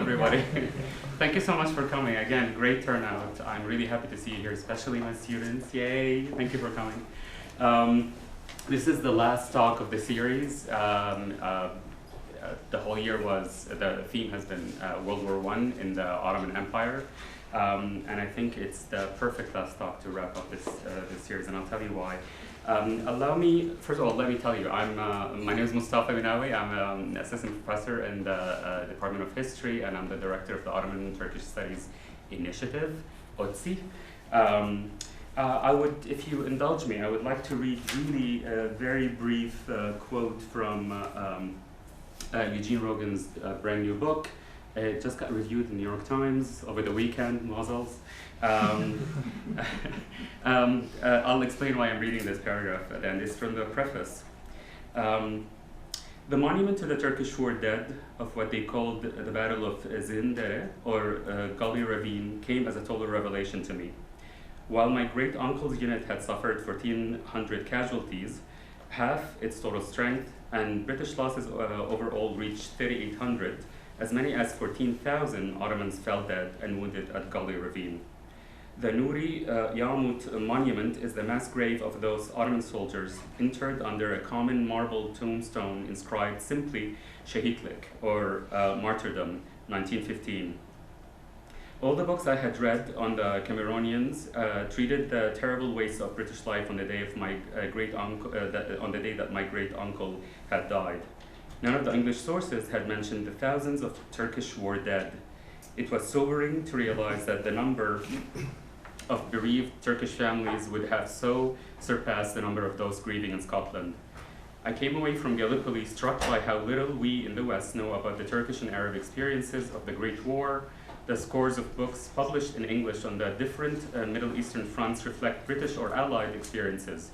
everybody. Thank you so much for coming. Again, great turnout. I'm really happy to see you here, especially my students. Yay, thank you for coming. This is the last talk of the series. The whole year the theme has been World War I in the Ottoman Empire. And I think it's the perfect last talk to wrap up this series, and I'll tell you why. First of all, let me tell you, my name is Mustafa Minawi. I'm an assistant professor in the Department of History, and I'm the director of the Ottoman Turkish Studies Initiative, OTSI. If you indulge me, I would like to read really a very brief quote from Eugene Rogan's brand new book. It just got reviewed in the New York Times over the weekend, Mazel's. I'll explain why I'm reading this paragraph, and it's from the preface. The monument to the Turkish who were dead of what they called the Battle of Zindere, or Gully Ravine, came as a total revelation to me. While my great-uncle's unit had suffered 1,400 casualties, half its total strength, and British losses overall reached 3,800, as many as 14,000 Ottomans fell dead and wounded at Gully Ravine. The Nuri Yamut monument is the mass grave of those Ottoman soldiers interred under a common marble tombstone inscribed simply Şehitlik, or Martyrdom, 1915. All the books I had read on the Cameroonians treated the terrible waste of British life on the day of my on the day that my great uncle had died. None of the English sources had mentioned the thousands of Turkish who were dead. It was sobering to realize that the number of bereaved Turkish families would have so surpassed the number of those grieving in Scotland. I came away from Gallipoli struck by how little we in the West know about the Turkish and Arab experiences of the Great War. The scores of books published in English on the different Middle Eastern fronts reflect British or Allied experiences.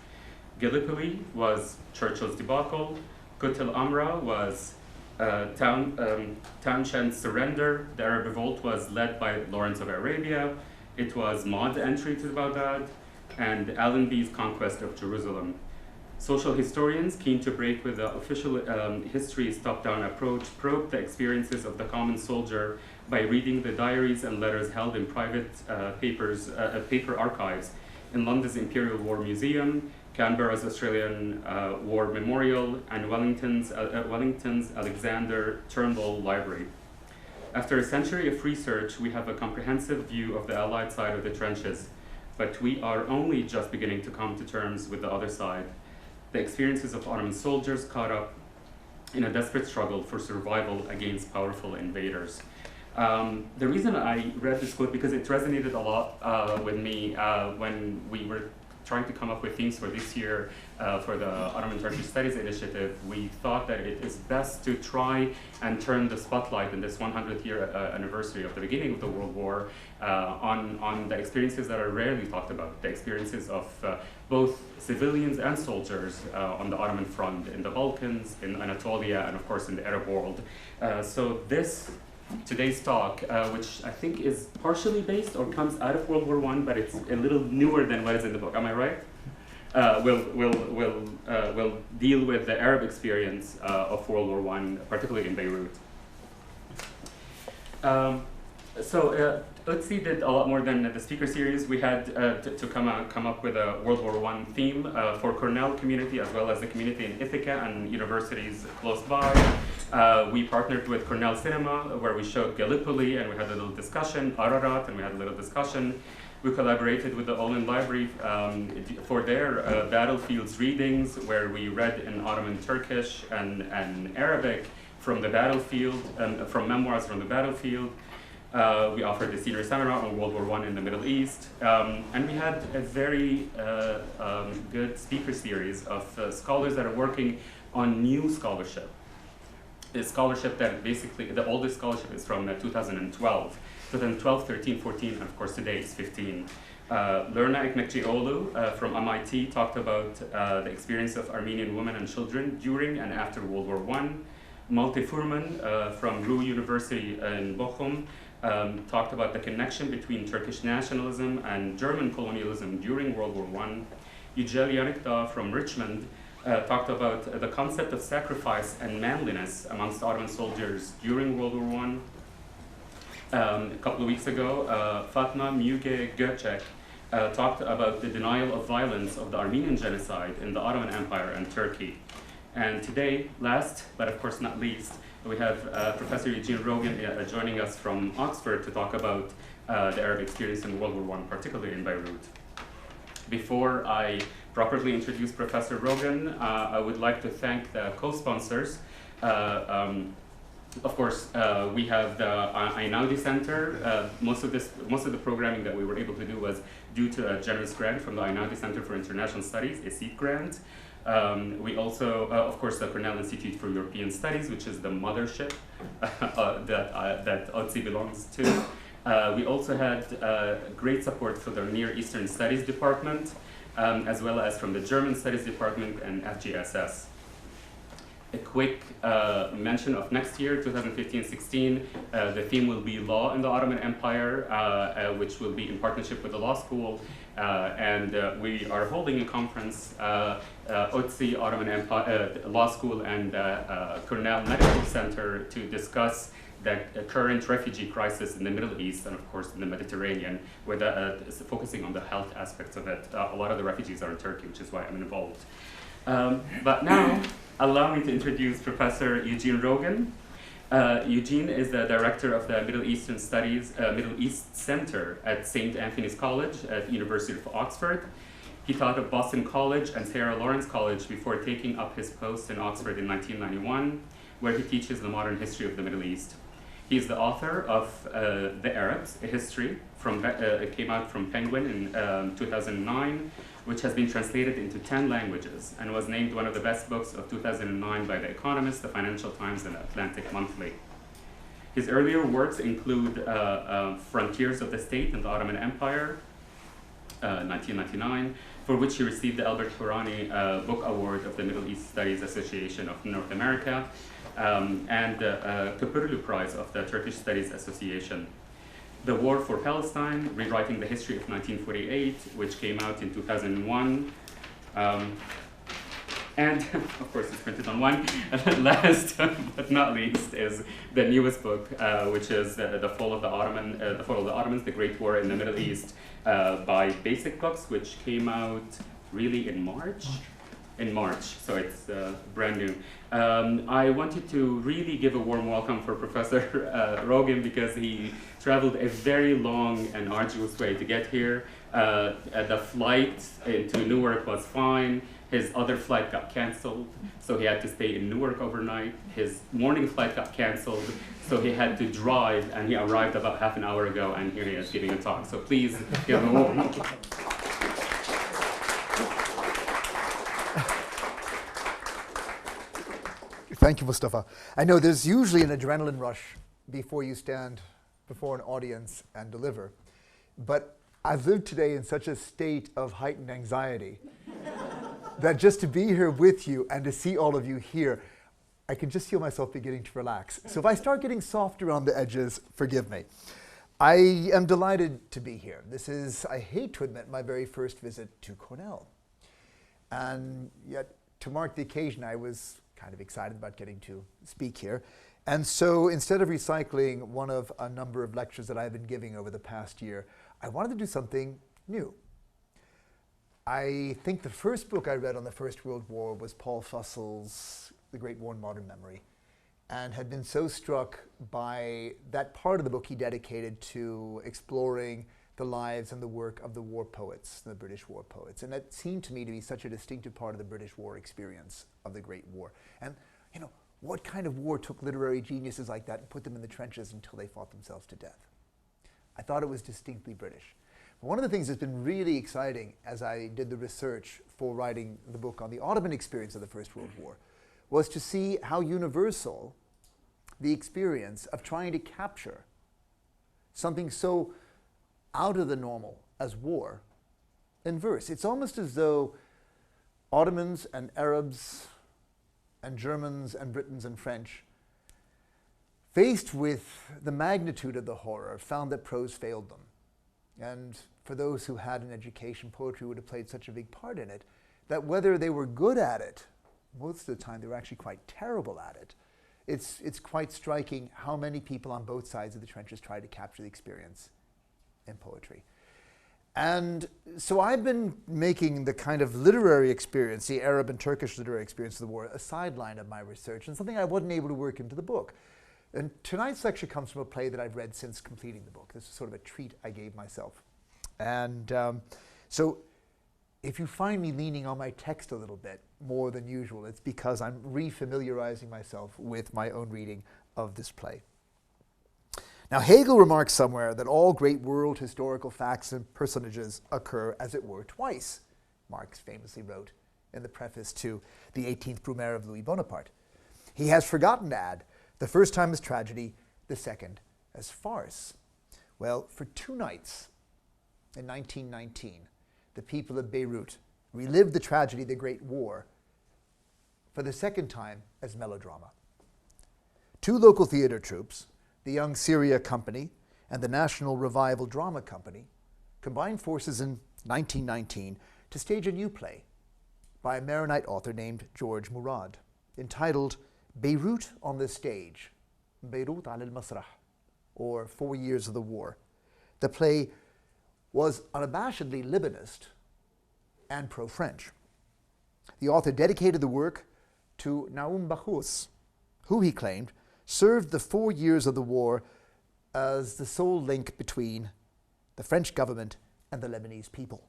Gallipoli was Churchill's debacle. Kut al-Amra was Townshend's surrender. The Arab revolt was led by Lawrence of Arabia. It was Maud's entry to Baghdad, and Allenby's conquest of Jerusalem. Social historians, keen to break with the official history's top-down approach, probed the experiences of the common soldier by reading the diaries and letters held in private paper archives in London's Imperial War Museum, Canberra's Australian War Memorial, and Wellington's Alexander Turnbull Library. After a century of research, we have a comprehensive view of the Allied side of the trenches, but we are only just beginning to come to terms with the other side, the experiences of Ottoman soldiers caught up in a desperate struggle for survival against powerful invaders. The reason I read this quote, because it resonated a lot with me when we were trying to come up with themes for this year for the Ottoman Turkish Studies Initiative. We thought that it is best to try and turn the spotlight in this 100th year anniversary of the beginning of the World War on the experiences that are rarely talked about, the experiences of both civilians and soldiers on the Ottoman front, in the Balkans, in Anatolia, and of course in the Arab world. Today's talk, which I think is partially based or comes out of World War I, but it's a little newer than what is in the book. Am I right? Will deal with the Arab experience of World War I, particularly in Beirut. OTSI did a lot more than the speaker series. We had to come up with a World War I theme for Cornell community, as well as the community in Ithaca and universities close by. We partnered with Cornell Cinema, where we showed Gallipoli, and we had a little discussion, Ararat, and we had a little discussion. We collaborated with the Olin Library for their battlefields readings, where we read in Ottoman Turkish and Arabic from the battlefield, from memoirs from the battlefield. We offered a senior seminar on World War I in the Middle East, and we had a very good speaker series of scholars that are working on new scholarship. A scholarship that basically, the oldest scholarship is from 2012, 13, 14, and of course today it's 15. Lerna Ekmekcioglu from MIT talked about the experience of Armenian women and children during and after World War I. Malte Furman from Ruhr University in Bochum talked about the connection between Turkish nationalism and German colonialism during World War I. Yücel Yanıkdağ from Richmond talked about the concept of sacrifice and manliness amongst Ottoman soldiers during World War I. A couple of weeks ago, Fatma Müge Göçek talked about the denial of violence of the Armenian genocide in the Ottoman Empire and Turkey. And today, last but of course not least, we have Professor Eugene Rogan joining us from Oxford to talk about the Arab experience in World War I, particularly in Beirut. Before I properly introduce Professor Rogan, I would like to thank the co-sponsors. Of course, we have the Einaudi Center. Most of the programming that we were able to do was due to a generous grant from the Einaudi Center for International Studies, a seed grant. We also, of course, the Cornell Institute for European Studies, which is the mothership that OTSI belongs to. We also had great support for the Near Eastern Studies Department, as well as from the German Studies Department and FGSS. A quick mention of next year, 2015-16, the theme will be Law in the Ottoman Empire, which will be in partnership with the law school. And we are holding a conference, OTSI, Ottoman Empire, Law School, and Cornell Medical Center to discuss the current refugee crisis in the Middle East and, of course, in the Mediterranean, where focusing on the health aspects of it. A lot of the refugees are in Turkey, which is why I'm involved. But now, allow me to introduce Professor Eugene Rogan. Eugene is the director of the Middle Eastern Studies, Middle East Center at St. Anthony's College at the University of Oxford. He taught at Boston College and Sarah Lawrence College before taking up his post in Oxford in 1991, where he teaches the modern history of the Middle East. He is the author of The Arabs, a history. It came out from Penguin in 2009, which has been translated into 10 languages and was named one of the best books of 2009 by The Economist, The Financial Times, and Atlantic Monthly. His earlier works include Frontiers of the State in the Ottoman Empire, 1999, for which he received the Albert Hourani Book Award of the Middle East Studies Association of North America, and the Köprülü Prize of the Turkish Studies Association. The War for Palestine, Rewriting the History of 1948, which came out in 2001. And of course it's printed on one. Last but not least is the newest book, which is The Fall of the Ottomans, The Great War in the Middle East, by Basic Books, which came out really in March. So it's brand new. I wanted to really give a warm welcome for Professor Rogan because he traveled a very long and arduous way to get here. The flight to Newark was fine. His other flight got canceled, so he had to stay in Newark overnight. His morning flight got canceled, so he had to drive, and he arrived about half an hour ago, and here he is giving a talk. So please give him a warm welcome. Thank you, Mustafa. I know there's usually an adrenaline rush before you stand before an audience and deliver, but I've lived today in such a state of heightened anxiety that just to be here with you and to see all of you here, I can just feel myself beginning to relax. So if I start getting soft around the edges, forgive me. I am delighted to be here. This is, I hate to admit, my very first visit to Cornell. And yet, to mark the occasion, I was kind of excited about getting to speak here. And so instead of recycling one of a number of lectures that I've been giving over the past year, I wanted to do something new. I think the first book I read on the First World War was Paul Fussell's The Great War in Modern Memory, and had been so struck by that part of the book he dedicated to exploring the lives and the work of the war poets, the British war poets. And that seemed to me to be such a distinctive part of the British war experience of the Great War. And, you know, what kind of war took literary geniuses like that and put them in the trenches until they fought themselves to death? I thought it was distinctly British. But one of the things that's been really exciting as I did the research for writing the book on the Ottoman experience of the First World War was to see how universal the experience of trying to capture something so out of the normal as war in verse. It's almost as though Ottomans and Arabs and Germans and Britons and French, faced with the magnitude of the horror, found that prose failed them. And for those who had an education, poetry would have played such a big part in it, that whether they were good at it, most of the time they were actually quite terrible at it, it's quite striking how many people on both sides of the trenches try to capture the experience in poetry. And so I've been making the kind of literary experience, the Arab and Turkish literary experience of the war, a sideline of my research and something I wasn't able to work into the book. And tonight's lecture comes from a play that I've read since completing the book. This is sort of a treat I gave myself. And so if you find me leaning on my text a little bit more than usual, it's because I'm refamiliarizing myself with my own reading of this play. Now, Hegel remarks somewhere that all great world historical facts and personages occur, as it were, twice, Marx famously wrote in the preface to the 18th Brumaire of Louis Bonaparte. He has forgotten to add, the first time as tragedy, the second as farce. Well, for 2 nights in 1919, the people of Beirut relived the tragedy of the Great War for the second time as melodrama. 2 local theater troupes, the Young Syria Company and the National Revival Drama Company, combined forces in 1919 to stage a new play by a Maronite author named George Murad, entitled Beirut on the Stage, Beirut al Masrah, or 4 Years of the War. The play was unabashedly Libanist and pro-French. The author dedicated the work to Naum Bachous, who he claimed served the 4 years of the war as the sole link between the French government and the Lebanese people.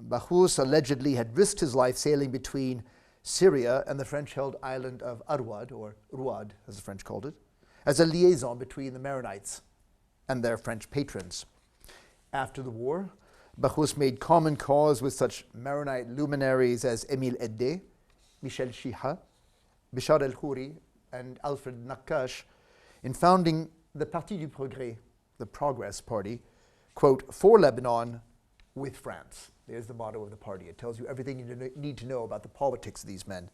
Bachous allegedly had risked his life sailing between Syria and the French-held island of Arwad, or Rouad, as the French called it, as a liaison between the Maronites and their French patrons. After the war, Bachous made common cause with such Maronite luminaries as Émile Eddé, Michel Chiha, Bishar el-Khouri, and Alfred Nakash in founding the Parti du Progrès, the Progress Party, quote, for Lebanon with France. There's the motto of the party. It tells you everything you need to know about the politics of these men.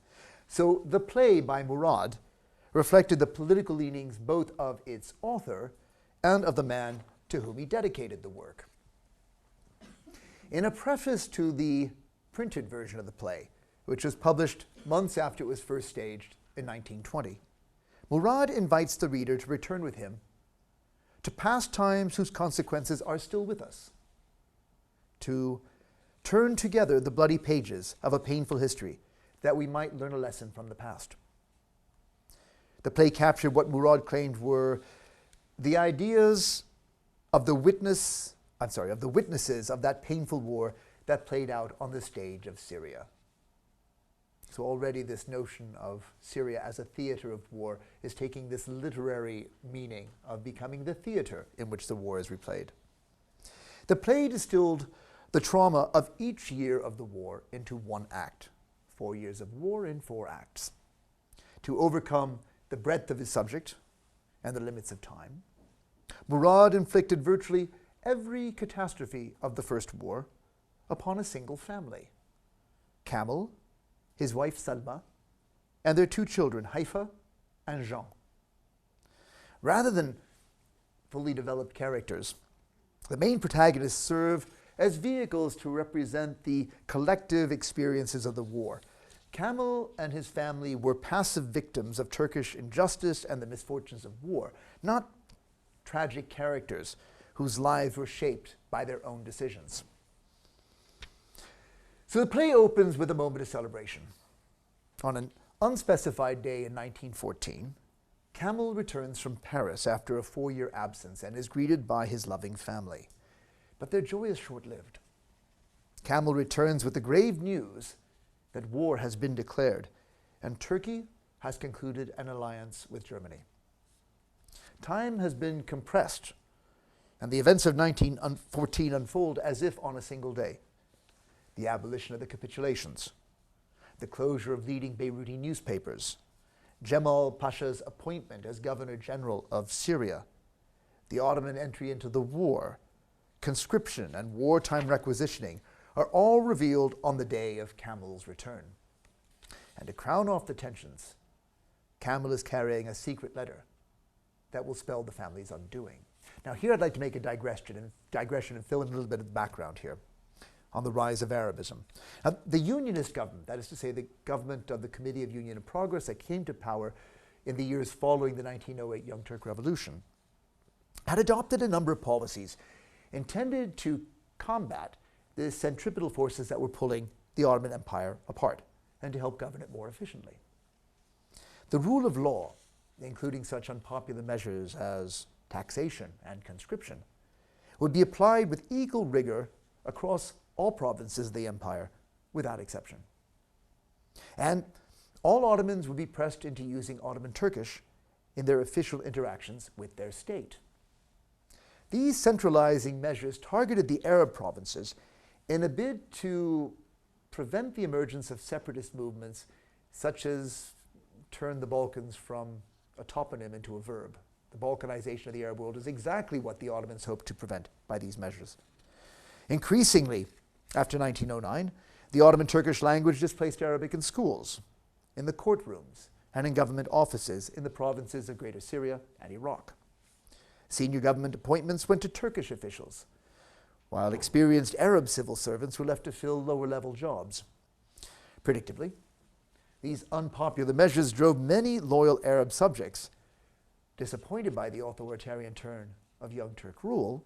So the play by Murad reflected the political leanings both of its author and of the man to whom he dedicated the work. In a preface to the printed version of the play, which was published months after it was first staged in 1920, Murad invites the reader to return with him to past times whose consequences are still with us, to turn together the bloody pages of a painful history that we might learn a lesson from the past. The play captured what Murad claimed were the ideas of the witnesses of that painful war that played out on the stage of Syria. So already this notion of Syria as a theater of war is taking this literary meaning of becoming the theater in which the war is replayed. The play distilled the trauma of each year of the war into one act, 4 years of war in 4 acts. To overcome the breadth of his subject and the limits of time, Murad inflicted virtually every catastrophe of the First War upon a single family: Kamel, his wife Salma, and their 2 children, Haifa and Jean. Rather than fully developed characters, the main protagonists serve as vehicles to represent the collective experiences of the war. Kamel and his family were passive victims of Turkish injustice and the misfortunes of war, not tragic characters whose lives were shaped by their own decisions. So the play opens with a moment of celebration. On an unspecified day in 1914, Kamel returns from Paris after a 4-year absence and is greeted by his loving family. But their joy is short-lived. Kamel returns with the grave news that war has been declared and Turkey has concluded an alliance with Germany. Time has been compressed and the events of 1914 unfold as if on a single day. The abolition of the capitulations, the closure of leading Beiruti newspapers, Cemal Pasha's appointment as Governor General of Syria, the Ottoman entry into the war, conscription and wartime requisitioning are all revealed on the day of Kamel's return. And to crown off the tensions, Kamel is carrying a secret letter that will spell the family's undoing. Now here I'd like to make a digression and fill in a little bit of the background here on the rise of Arabism. Now, the Unionist government, that is to say the government of the Committee of Union and Progress that came to power, in the years following the 1908 Young Turk Revolution, had adopted a number of policies intended to combat the centripetal forces that were pulling the Ottoman Empire apart and to help govern it more efficiently. The rule of law, including such unpopular measures as taxation and conscription, would be applied with equal rigor across all provinces of the empire without exception. And all Ottomans would be pressed into using Ottoman Turkish in their official interactions with their state. These centralizing measures targeted the Arab provinces in a bid to prevent the emergence of separatist movements such as turn the Balkans from a toponym into a verb. The Balkanization of the Arab world is exactly what the Ottomans hoped to prevent by these measures. Increasingly, after 1909, the Ottoman Turkish language displaced Arabic in schools, in the courtrooms, and in government offices in the provinces of Greater Syria and Iraq. Senior government appointments went to Turkish officials, while experienced Arab civil servants were left to fill lower-level jobs. Predictably, these unpopular measures drove many loyal Arab subjects, disappointed by the authoritarian turn of Young Turk rule,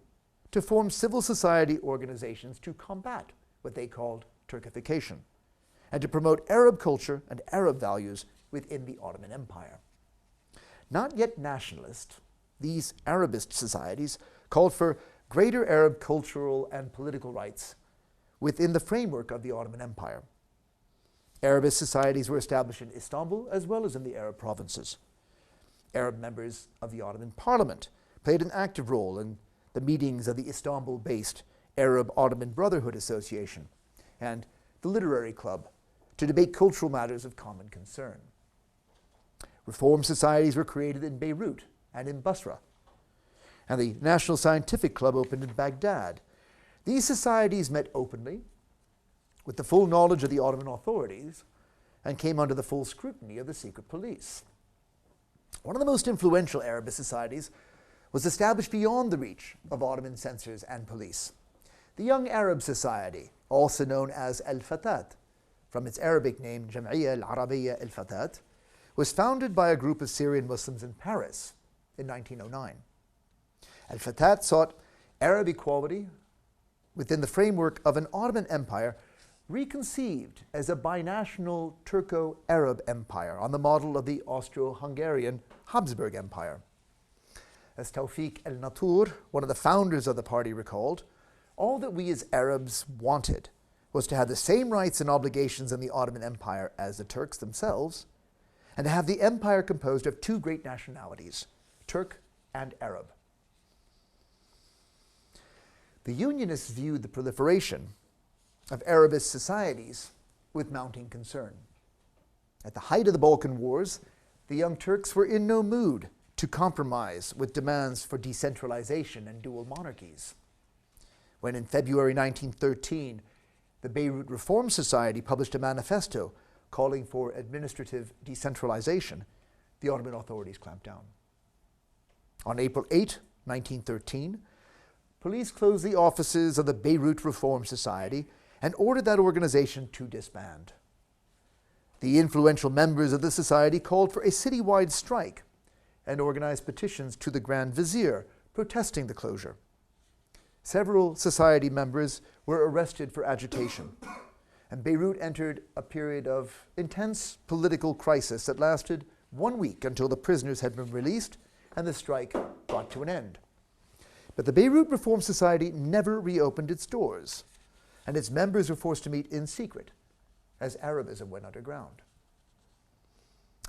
to form civil society organizations to combat what they called Turkification, and to promote Arab culture and Arab values within the Ottoman Empire. Not yet nationalist, these Arabist societies called for greater Arab cultural and political rights within the framework of the Ottoman Empire. Arabist societies were established in Istanbul as well as in the Arab provinces. Arab members of the Ottoman Parliament played an active role in the meetings of the Istanbul-based Arab Ottoman Brotherhood Association and the Literary Club to debate cultural matters of common concern. Reform societies were created in Beirut and in Basra, and the National Scientific Club opened in Baghdad. These societies met openly, with the full knowledge of the Ottoman authorities, and came under the full scrutiny of the secret police. One of the most influential Arabist societies was established beyond the reach of Ottoman censors and police. The Young Arab Society, also known as Al-Fatat, from its Arabic name Jam'iyya Al-Arabiyya Al-Fatat, was founded by a group of Syrian Muslims in Paris in 1909. Al-Fatat sought Arab equality within the framework of an Ottoman Empire reconceived as a binational Turco-Arab empire on the model of the Austro-Hungarian Habsburg Empire. As Tawfiq al-Natur, one of the founders of the party, recalled, all that we as Arabs wanted was to have the same rights and obligations in the Ottoman Empire as the Turks themselves, and to have the empire composed of two great nationalities, Turk and Arab. The Unionists viewed the proliferation of Arabist societies with mounting concern. At the height of the Balkan Wars, the Young Turks were in no mood to compromise with demands for decentralization and dual monarchies. When in February 1913, the Beirut Reform Society published a manifesto calling for administrative decentralization, the Ottoman authorities clamped down. On April 8, 1913, police closed the offices of the Beirut Reform Society and ordered that organization to disband. The influential members of the society called for a citywide strike and organized petitions to the Grand Vizier protesting the closure. Several society members were arrested for agitation, and Beirut entered a period of intense political crisis that lasted 1 week until the prisoners had been released and the strike brought to an end. But the Beirut Reform Society never reopened its doors, and its members were forced to meet in secret as Arabism went underground.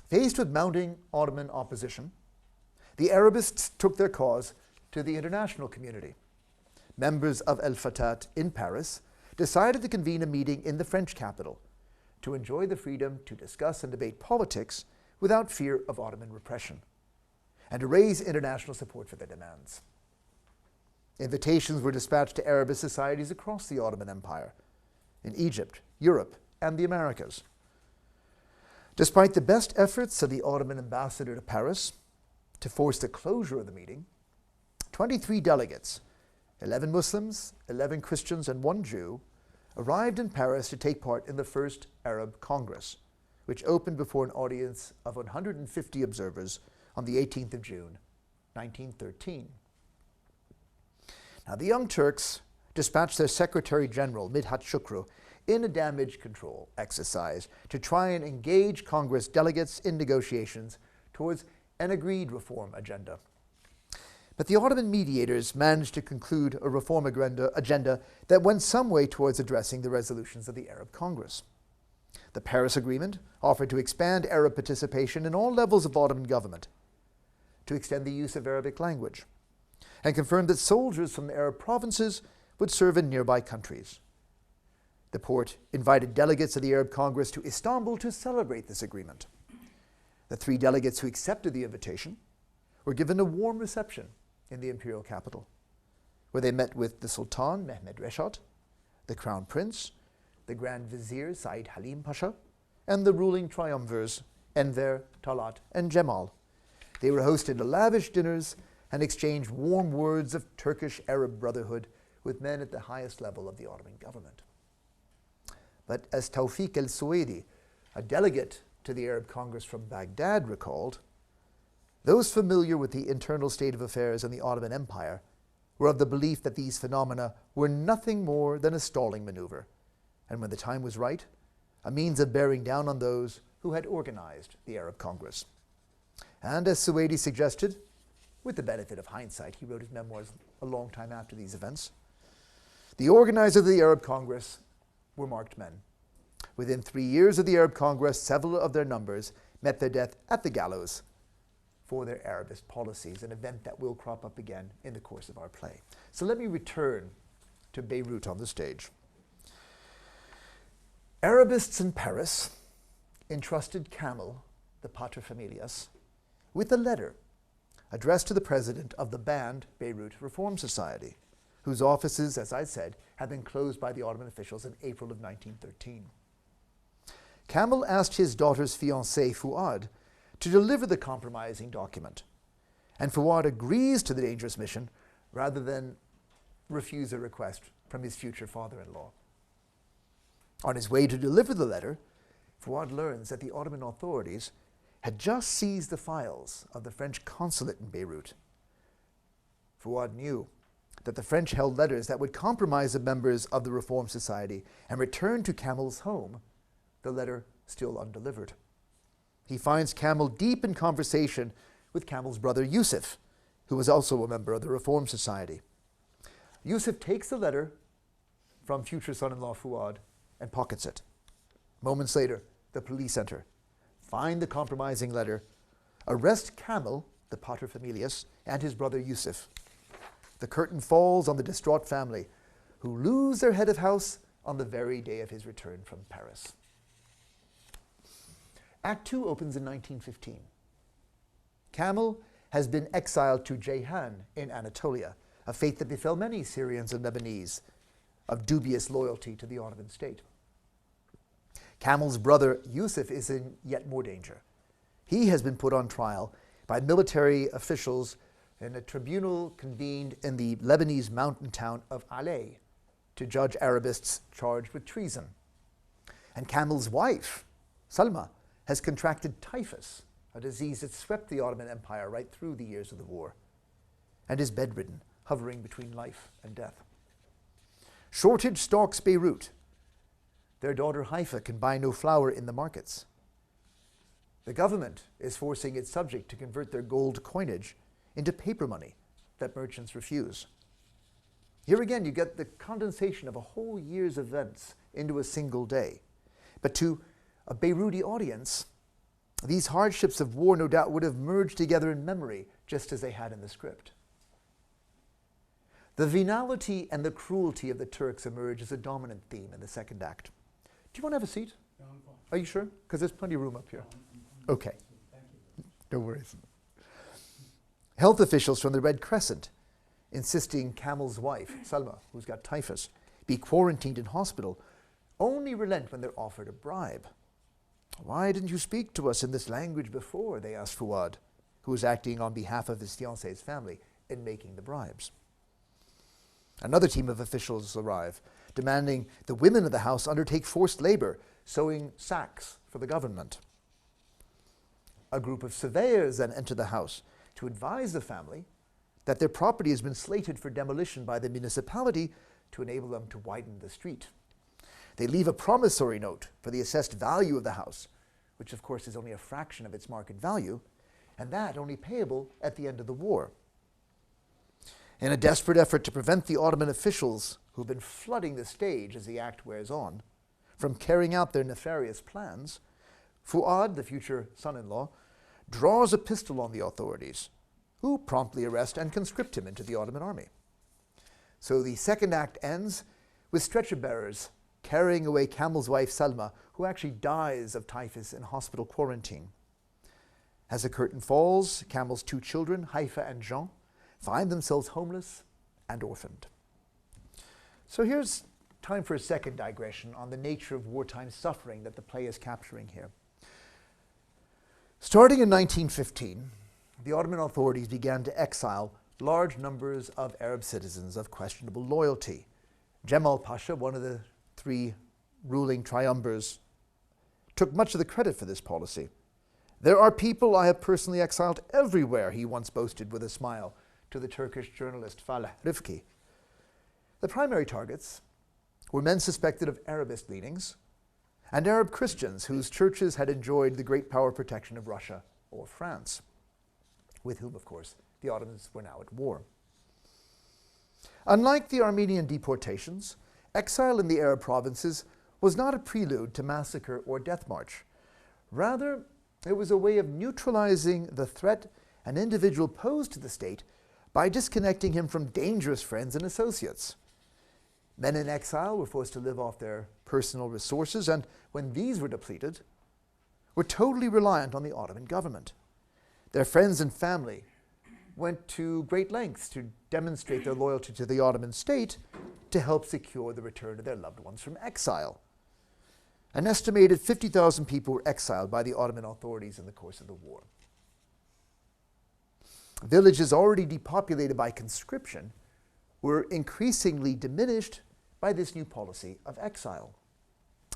Faced with mounting Ottoman opposition, the Arabists took their cause to the international community. Members of Al-Fatat in Paris decided to convene a meeting in the French capital to enjoy the freedom to discuss and debate politics without fear of Ottoman repression, and to raise international support for their demands. Invitations were dispatched to Arabist societies across the Ottoman Empire, in Egypt, Europe, and the Americas. Despite the best efforts of the Ottoman ambassador to Paris to force the closure of the meeting, 23 delegates, 11 Muslims, 11 Christians, and 1 Jew, arrived in Paris to take part in the First Arab Congress, which opened before an audience of 150 observers on the 18th of June, 1913. Now, the Young Turks dispatched their Secretary General, Midhat Shukru, in a damage control exercise to try and engage Congress delegates in negotiations towards an agreed reform agenda. But the Ottoman mediators managed to conclude a reform agenda that went some way towards addressing the resolutions of the Arab Congress. The Paris Agreement offered to expand Arab participation in all levels of Ottoman government, to extend the use of Arabic language, and confirmed that soldiers from the Arab provinces would serve in nearby countries. The Porte invited delegates of the Arab Congress to Istanbul to celebrate this agreement. The 3 delegates who accepted the invitation were given a warm reception in the imperial capital, where they met with the Sultan Mehmed Reşat, the Crown Prince, the Grand Vizier Said Halim Pasha, and the ruling triumvirs Enver, Talat, and Cemal. They were hosted to lavish dinners and exchanged warm words of Turkish-Arab brotherhood with men at the highest level of the Ottoman government. But as Tawfiq el-Suwaidi, a delegate to the Arab Congress from Baghdad, recalled, those familiar with the internal state of affairs in the Ottoman Empire were of the belief that these phenomena were nothing more than a stalling maneuver, and when the time was right, a means of bearing down on those who had organized the Arab Congress. And as Suwaidi suggested, with the benefit of hindsight, he wrote his memoirs a long time after these events, the organizers of the Arab Congress were marked men. Within 3 years of the Arab Congress, several of their numbers met their death at the gallows for their Arabist policies, an event that will crop up again in the course of our play. So let me return to Beirut on the stage. Arabists in Paris entrusted Kamel, the paterfamilias, with a letter addressed to the president of the banned Beirut Reform Society, whose offices, as I said, had been closed by the Ottoman officials in April of 1913. Kamel asked his daughter's fiancé, Fuad, to deliver the compromising document, and Fuad agrees to the dangerous mission rather than refuse a request from his future father-in-law. On his way to deliver the letter, Fuad learns that the Ottoman authorities had just seized the files of the French consulate in Beirut. Fuad knew that the French held letters that would compromise the members of the Reform Society and return to Kamel's home, the letter still undelivered. He finds Kamel deep in conversation with Kamel's brother Yusuf, who was also a member of the Reform Society. Yusuf takes the letter from future son-in-law Fuad and pockets it. Moments later, the police enter, find the compromising letter, arrest Kamel, the paterfamilias, and his brother Yusuf. The curtain falls on the distraught family, who lose their head of house on the very day of his return from Paris. Act 2 opens in 1915. Kamel has been exiled to Ceyhan in Anatolia, a fate that befell many Syrians and Lebanese of dubious loyalty to the Ottoman state. Kamel's brother Yusuf is in yet more danger. He has been put on trial by military officials in a tribunal convened in the Lebanese mountain town of Alay to judge Arabists charged with treason. And Kamel's wife, Salma, has contracted typhus, a disease that swept the Ottoman Empire right through the years of the war, and is bedridden, hovering between life and death. Shortage stalks Beirut. Their daughter Haifa can buy no flour in the markets. The government is forcing its subject to convert their gold coinage into paper money that merchants refuse. Here again, you get the condensation of a whole year's events into a single day. But to a Beiruti audience, these hardships of war no doubt would have merged together in memory, just as they had in the script. The venality and the cruelty of the Turks emerge as a dominant theme in the second act. Do you want to have a seat? No, I'm fine. Are you sure? Because there's plenty of room up here. Okay. Thank you. No worries. Health officials from the Red Crescent insisting Kamel's wife, Salma, who's got typhus, be quarantined in hospital, only relent when they're offered a bribe. Why didn't you speak to us in this language before? They asked Fuad, who was acting on behalf of his fiancé's family in making the bribes. Another team of officials arrive, demanding the women of the house undertake forced labor sewing sacks for the government. A group of surveyors then enter the house to advise the family that their property has been slated for demolition by the municipality to enable them to widen the street. They leave a promissory note for the assessed value of the house, which of course is only a fraction of its market value, and that only payable at the end of the war. In a desperate effort to prevent the Ottoman officials, who've been flooding the stage as the act wears on, from carrying out their nefarious plans, Fuad, the future son-in-law, draws a pistol on the authorities, who promptly arrest and conscript him into the Ottoman army. So the second act ends with stretcher bearers carrying away Kamal's wife Salma, who actually dies of typhus in hospital quarantine. As the curtain falls, Kamal's two children, Haifa and Jean, find themselves homeless and orphaned. So here's time for a second digression on the nature of wartime suffering that the play is capturing here. Starting in 1915, the Ottoman authorities began to exile large numbers of Arab citizens of questionable loyalty. Cemal Pasha, one of the three ruling triumvirs, took much of the credit for this policy. "There are people I have personally exiled everywhere," he once boasted with a smile to the Turkish journalist Faleh Rifki. The primary targets were men suspected of Arabist leanings and Arab Christians whose churches had enjoyed the great power protection of Russia or France, with whom, of course, the Ottomans were now at war. Unlike the Armenian deportations, exile in the Arab provinces was not a prelude to massacre or death march. Rather, it was a way of neutralizing the threat an individual posed to the state by disconnecting him from dangerous friends and associates. Men in exile were forced to live off their personal resources, and when these were depleted, were totally reliant on the Ottoman government. Their friends and family went to great lengths to demonstrate their loyalty to the Ottoman state to help secure the return of their loved ones from exile. An estimated 50,000 people were exiled by the Ottoman authorities in the course of the war. Villages already depopulated by conscription were increasingly diminished by this new policy of exile.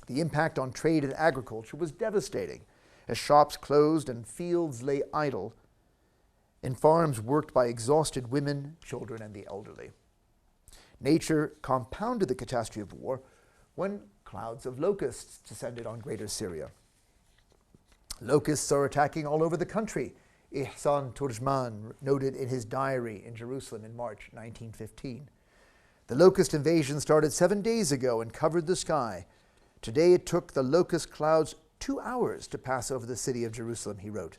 The impact on trade and agriculture was devastating, as shops closed and fields lay idle in farms worked by exhausted women, children, and the elderly. Nature compounded the catastrophe of war when clouds of locusts descended on Greater Syria. Locusts are attacking all over the country, Ihsan Turjman noted in his diary in Jerusalem in March 1915. The locust invasion started 7 days ago and covered the sky. Today it took the locust clouds 2 hours to pass over the city of Jerusalem, he wrote.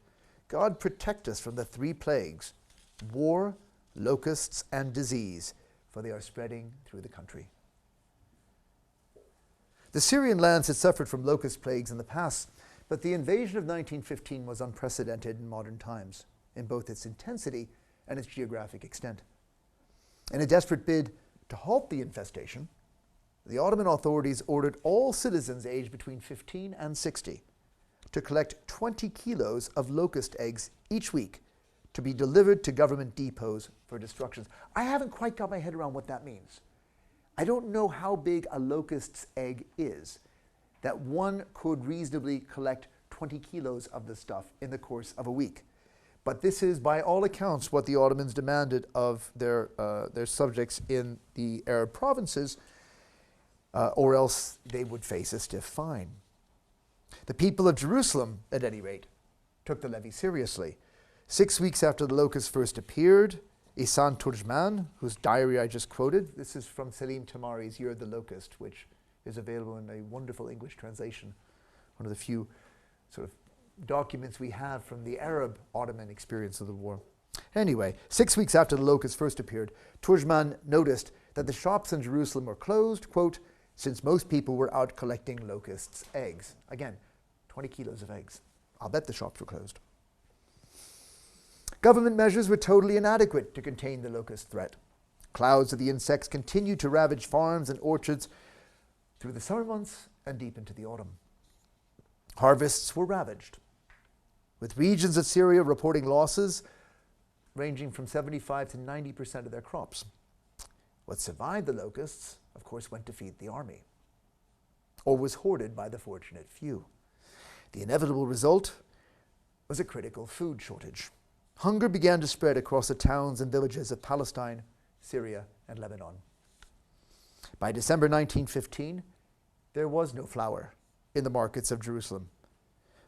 God protect us from the three plagues, war, locusts, and disease, for they are spreading through the country. The Syrian lands had suffered from locust plagues in the past, but the invasion of 1915 was unprecedented in modern times, in both its intensity and its geographic extent. In a desperate bid to halt the infestation, the Ottoman authorities ordered all citizens aged between 15 and 60 to collect 20 kilos of locust eggs each week to be delivered to government depots for destruction. I haven't quite got my head around what that means. I don't know how big a locust's egg is that one could reasonably collect 20 kilos of this stuff in the course of a week. But this is, by all accounts, what the Ottomans demanded of their subjects in the Arab provinces, or else they would face a stiff fine. The people of Jerusalem, at any rate, took the levy seriously. 6 weeks after the locusts first appeared, Ihsan Turjman, whose diary I just quoted, this is from Selim Tamari's Year of the Locust, which is available in a wonderful English translation, one of the few sort of documents we have from the Arab Ottoman experience of the war. Anyway, 6 weeks after the locusts first appeared, Turjman noticed that the shops in Jerusalem were closed, quote, since most people were out collecting locusts' eggs. Again, 20 kilos of eggs. I'll bet the shops were closed. Government measures were totally inadequate to contain the locust threat. Clouds of the insects continued to ravage farms and orchards through the summer months and deep into the autumn. Harvests were ravaged, with regions of Syria reporting losses ranging from 75 to 90% of their crops. What survived the locusts, of course, went to feed the army. or was hoarded by the fortunate few. The inevitable result was a critical food shortage. Hunger began to spread across the towns and villages of Palestine, Syria, and Lebanon. By December 1915, there was no flour in the markets of Jerusalem.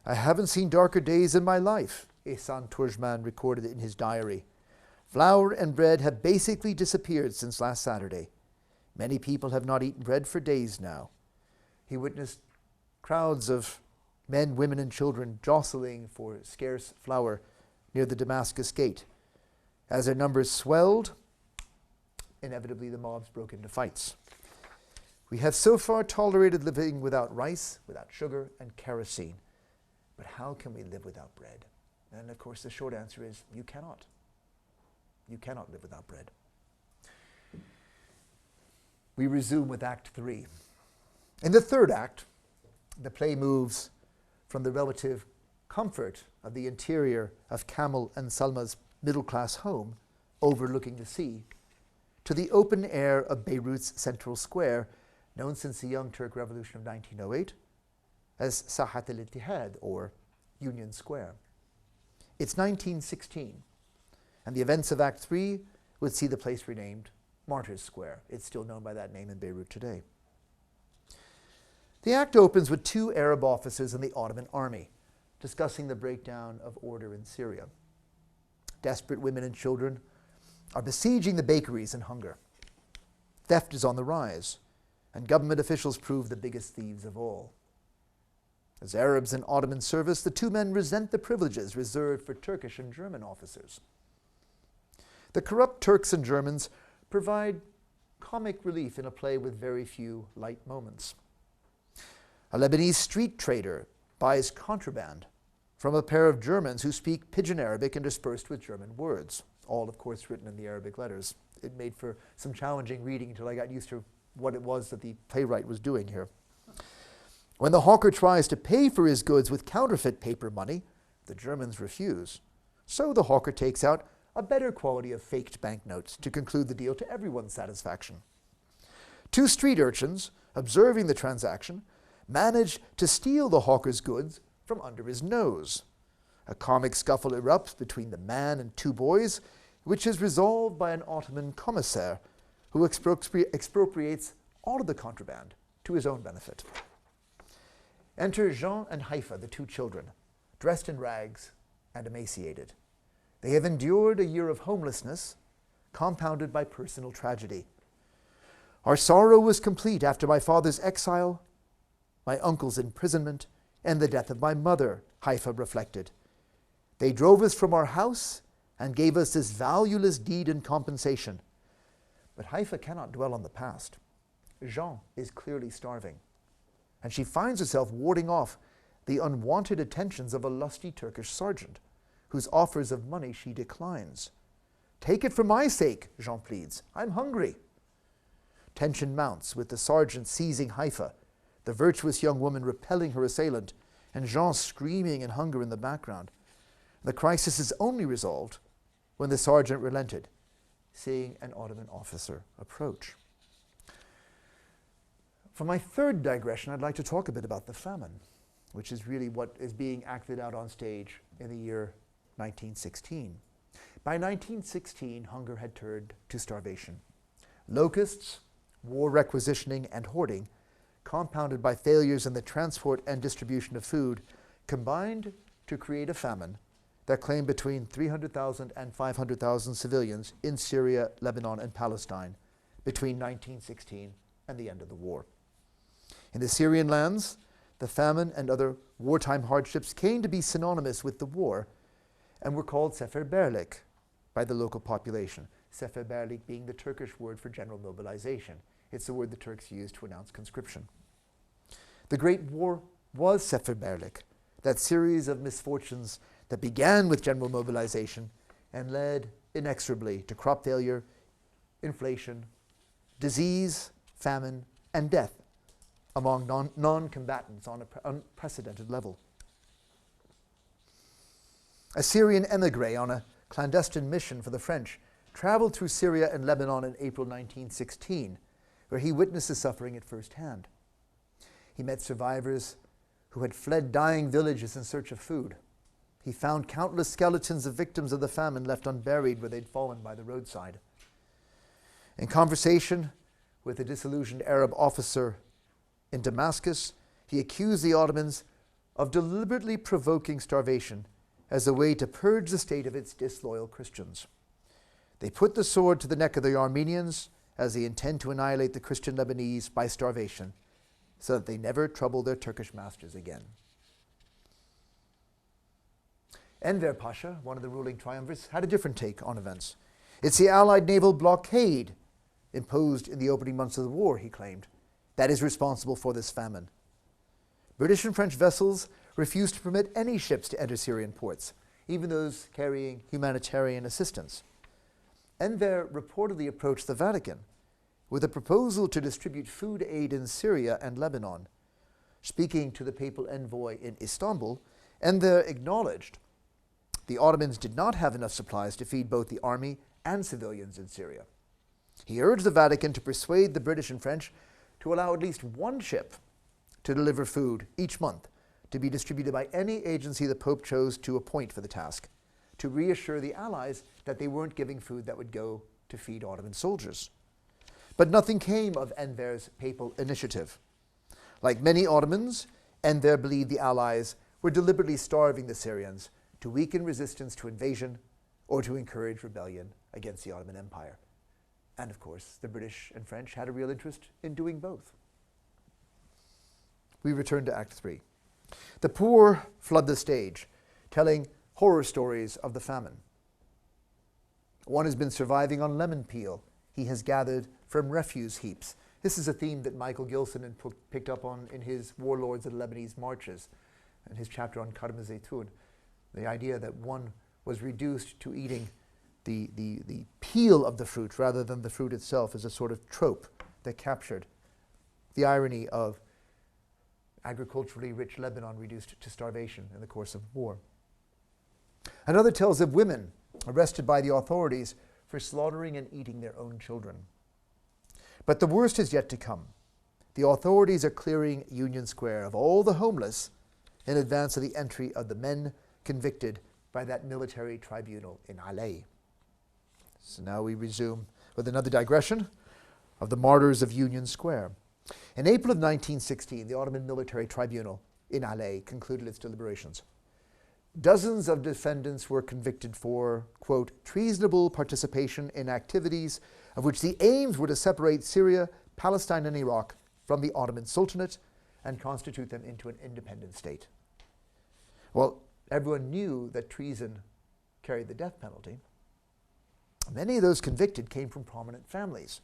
"I haven't seen darker days in my life," Ehsan Turjman recorded in his diary. "Flour and bread have basically disappeared since last Saturday. Many people have not eaten bread for days now." He witnessed crowds of men, women, and children jostling for scarce flour near the Damascus gate. As their numbers swelled, inevitably the mobs broke into fights. "We have so far tolerated living without rice, without sugar, and kerosene. But how can we live without bread?" And of course, the short answer is you cannot. You cannot live without bread. We resume with Act 3. In the third act, the play moves from the relative comfort of the interior of Kamel and Salma's middle-class home overlooking the sea to the open air of Beirut's central square, known since the Young Turk Revolution of 1908 as Sahat al-Ittihad, or Union Square. It's 1916, and the events of Act 3 would see the place renamed Martyrs Square. It's still known by that name in Beirut today. The act opens with two Arab officers in the Ottoman army discussing the breakdown of order in Syria. Desperate women and children are besieging the bakeries in hunger. Theft is on the rise, and government officials prove the biggest thieves of all. As Arabs in Ottoman service, the two men resent the privileges reserved for Turkish and German officers. The corrupt Turks and Germans provide comic relief in a play with very few light moments. A Lebanese street trader buys contraband from a pair of Germans who speak Pidgin Arabic interspersed with German words, all, of course, written in the Arabic letters. It made for some challenging reading until I got used to what it was that the playwright was doing here. When the hawker tries to pay for his goods with counterfeit paper money, the Germans refuse. So the hawker takes out a better quality of faked banknotes to conclude the deal to everyone's satisfaction. Two street urchins, observing the transaction, manage to steal the hawker's goods from under his nose. A comic scuffle erupts between the man and two boys, which is resolved by an Ottoman commissaire who expropriates all of the contraband to his own benefit. Enter Jean and Haifa, the two children, dressed in rags and emaciated. They have endured a year of homelessness, compounded by personal tragedy. "Our sorrow was complete after my father's exile, my uncle's imprisonment, and the death of my mother," Haifa reflected. "They drove us from our house and gave us this valueless deed in compensation." But Haifa cannot dwell on the past. Jean is clearly starving, and she finds herself warding off the unwanted attentions of a lusty Turkish sergeant, whose offers of money she declines. "Take it for my sake," Jean pleads. "I'm hungry." Tension mounts, with the sergeant seizing Haifa, the virtuous young woman repelling her assailant, and Jean screaming in hunger in the background. The crisis is only resolved when the sergeant relented, seeing an Ottoman officer approach. For my third digression, I'd like to talk a bit about the famine, which is really what is being acted out on stage in the year 1916. By 1916, hunger had turned to starvation. Locusts, war requisitioning, and hoarding, compounded by failures in the transport and distribution of food, combined to create a famine that claimed between 300,000 and 500,000 civilians in Syria, Lebanon, and Palestine between 1916 and the end of the war. In the Syrian lands, the famine and other wartime hardships came to be synonymous with the war and were called seferberlik by the local population, seferberlik being the Turkish word for general mobilization. It's the word the Turks used to announce conscription. The Great War was seferberlik, that series of misfortunes that began with general mobilization and led inexorably to crop failure, inflation, disease, famine, and death among non-combatants on an unprecedented level. A Syrian emigre on a clandestine mission for the French traveled through Syria and Lebanon in April 1916, where he witnessed the suffering at first hand. He met survivors who had fled dying villages in search of food. He found countless skeletons of victims of the famine left unburied where they'd fallen by the roadside. In conversation with a disillusioned Arab officer in Damascus, he accused the Ottomans of deliberately provoking starvation as a way to purge the state of its disloyal Christians. They put the sword to the neck of the Armenians as they intend to annihilate the Christian Lebanese by starvation, so that they never trouble their Turkish masters again. Enver Pasha, one of the ruling triumvirs, had a different take on events. It's the Allied naval blockade imposed in the opening months of the war, he claimed, that is responsible for this famine. British and French vessels refused to permit any ships to enter Syrian ports, even those carrying humanitarian assistance. Enver reportedly approached the Vatican with a proposal to distribute food aid in Syria and Lebanon. Speaking to the papal envoy in Istanbul, Enver acknowledged the Ottomans did not have enough supplies to feed both the army and civilians in Syria. He urged the Vatican to persuade the British and French to allow at least one ship to deliver food each month to be distributed by any agency the Pope chose to appoint for the task, to reassure the Allies that they weren't giving food that would go to feed Ottoman soldiers. But nothing came of Enver's papal initiative. Like many Ottomans, Enver believed the Allies were deliberately starving the Syrians to weaken resistance to invasion or to encourage rebellion against the Ottoman Empire. And of course, the British and French had a real interest in doing both. We return to Act 3. The poor flood the stage, telling horror stories of the famine. One has been surviving on lemon peel he has gathered from refuse heaps. This is a theme that Michael Gilson had picked up on in his Warlords of the Lebanese Marches and his chapter on Karm Zaytun. The idea that one was reduced to eating the peel of the fruit rather than the fruit itself is a sort of trope that captured the irony of agriculturally rich Lebanon reduced to starvation in the course of war. Another tells of women arrested by the authorities for slaughtering and eating their own children. But the worst is yet to come. The authorities are clearing Union Square of all the homeless in advance of the entry of the men convicted by that military tribunal in Alais. So now we resume with another digression of the martyrs of Union Square. In April of 1916, the Ottoman military tribunal in Alais concluded its deliberations. Dozens of defendants were convicted for, quote, treasonable participation in activities of which the aims were to separate Syria, Palestine, and Iraq from the Ottoman Sultanate and constitute them into an independent state. Well, everyone knew that treason carried the death penalty. Many of those convicted came from prominent families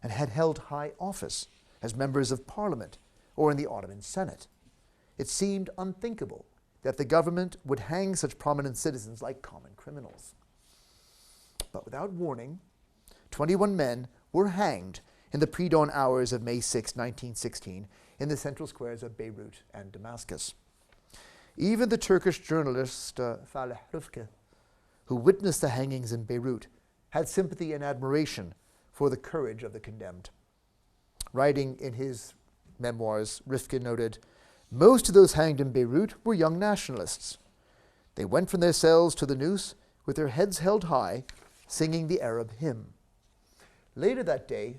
and had held high office as members of parliament or in the Ottoman Senate. It seemed unthinkable that the government would hang such prominent citizens like common criminals. But without warning, 21 men were hanged in the pre-dawn hours of May 6, 1916, in the central squares of Beirut and Damascus. Even the Turkish journalist Falih Rıfkı, who witnessed the hangings in Beirut, had sympathy and admiration for the courage of the condemned. Writing in his memoirs, Rıfkı noted, most of those hanged in Beirut were young nationalists. They went from their cells to the noose with their heads held high, singing the Arab hymn. Later that day,